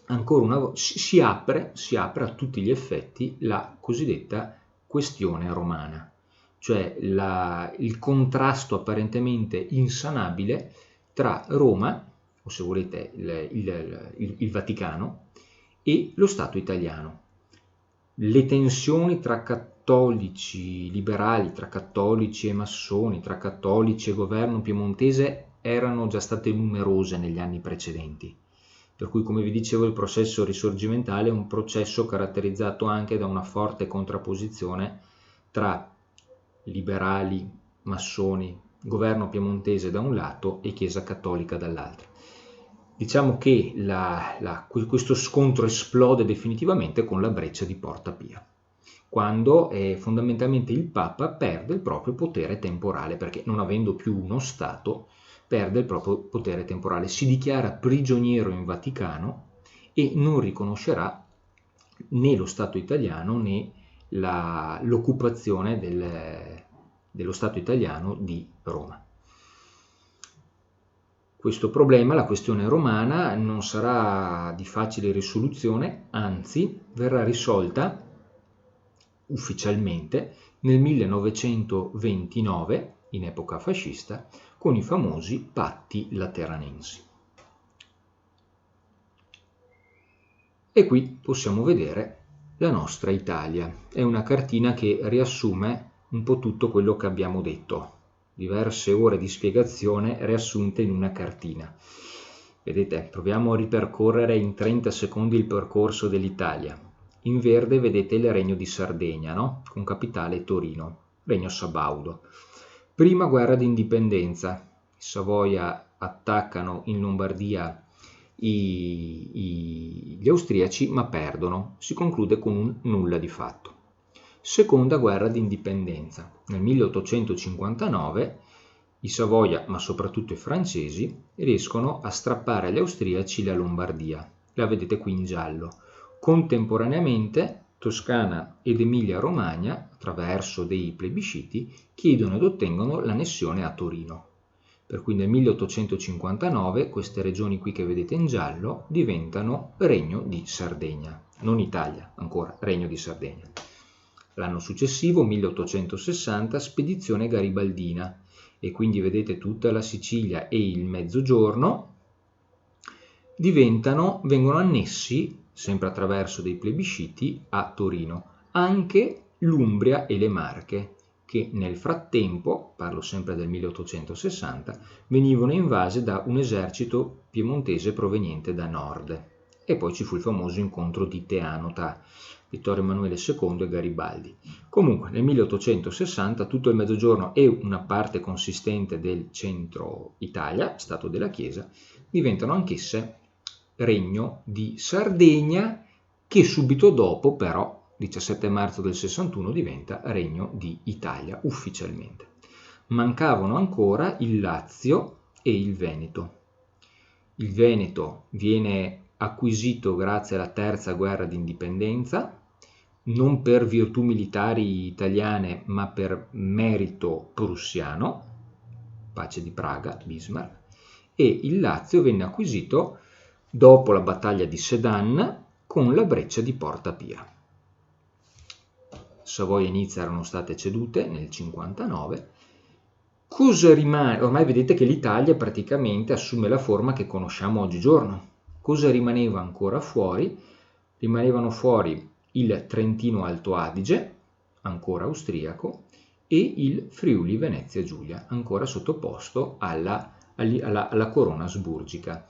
ancora una volta si apre a tutti gli effetti la cosiddetta questione romana, cioè il contrasto apparentemente insanabile tra Roma, o se volete il Vaticano, e lo Stato italiano. Le tensioni tra cattolici liberali, tra cattolici e massoni, tra cattolici e governo piemontese erano già state numerose negli anni precedenti. Per cui, come vi dicevo, il processo risorgimentale è un processo caratterizzato anche da una forte contrapposizione tra liberali, massoni, governo piemontese da un lato e Chiesa cattolica dall'altro. Diciamo che questo scontro esplode definitivamente con la breccia di Porta Pia, quando fondamentalmente il Papa perde il proprio potere temporale, perché non avendo più uno Stato, perde il proprio potere temporale, si dichiara prigioniero in Vaticano e non riconoscerà né lo Stato italiano né l'occupazione dello Stato italiano di Roma. Questo problema, la questione romana, non sarà di facile risoluzione, anzi verrà risolta ufficialmente nel 1929, in epoca fascista, con i famosi patti lateranensi. E qui possiamo vedere la nostra Italia. È una cartina che riassume un po' tutto quello che abbiamo detto. Diverse ore di spiegazione riassunte in una cartina. Vedete, proviamo a ripercorrere in 30 secondi il percorso dell'Italia. In verde vedete il Regno di Sardegna, no? Con capitale Torino, Regno Sabaudo. Prima guerra d'indipendenza. I Savoia attaccano in Lombardia gli austriaci, ma perdono. Si conclude con un nulla di fatto. Seconda guerra d'indipendenza. Nel 1859 i Savoia, ma soprattutto i francesi, riescono a strappare agli austriaci la Lombardia. La vedete qui in giallo. Contemporaneamente Toscana ed Emilia-Romagna, attraverso dei plebisciti, chiedono ed ottengono l'annessione a Torino. Per cui nel 1859 queste regioni qui che vedete in giallo diventano Regno di Sardegna. Non Italia, ancora Regno di Sardegna. L'anno successivo, 1860, spedizione garibaldina, e quindi vedete tutta la Sicilia e il Mezzogiorno vengono annessi, sempre attraverso dei plebisciti, a Torino, anche l'Umbria e le Marche, che nel frattempo, parlo sempre del 1860, venivano invase da un esercito piemontese proveniente da nord. E poi ci fu il famoso incontro di Teano tra Vittorio Emanuele II e Garibaldi. Comunque nel 1860 tutto il Mezzogiorno e una parte consistente del centro Italia, Stato della Chiesa, diventano anch'esse Regno di Sardegna, che subito dopo però, 17 marzo del 61, diventa Regno di Italia ufficialmente. Mancavano ancora il Lazio e il Veneto. Il Veneto viene acquisito grazie alla terza guerra d'indipendenza, non per virtù militari italiane ma per merito prussiano, pace di Praga, Bismarck, e il Lazio venne acquisito dopo la battaglia di Sedan con la breccia di Porta Pia. Savoia e Nizza erano state cedute nel 59, Cosa rimane? Ormai vedete che l'Italia praticamente assume la forma che conosciamo oggigiorno. Cosa rimaneva ancora fuori? Rimanevano fuori il Trentino Alto Adige, ancora austriaco, e il Friuli Venezia Giulia, ancora sottoposto alla corona asburgica.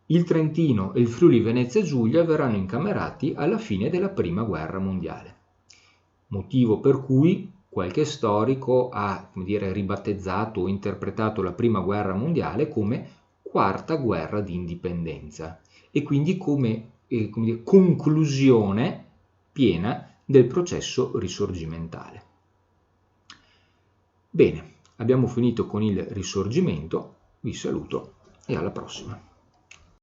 Il Trentino e il Friuli Venezia Giulia verranno incamerati alla fine della Prima Guerra Mondiale, motivo per cui qualche storico ha, come dire, ribattezzato o interpretato la Prima Guerra Mondiale come Quarta Guerra d'Indipendenza e quindi come dire, conclusione piena del processo risorgimentale. Bene, abbiamo finito con il Risorgimento, vi saluto e alla prossima.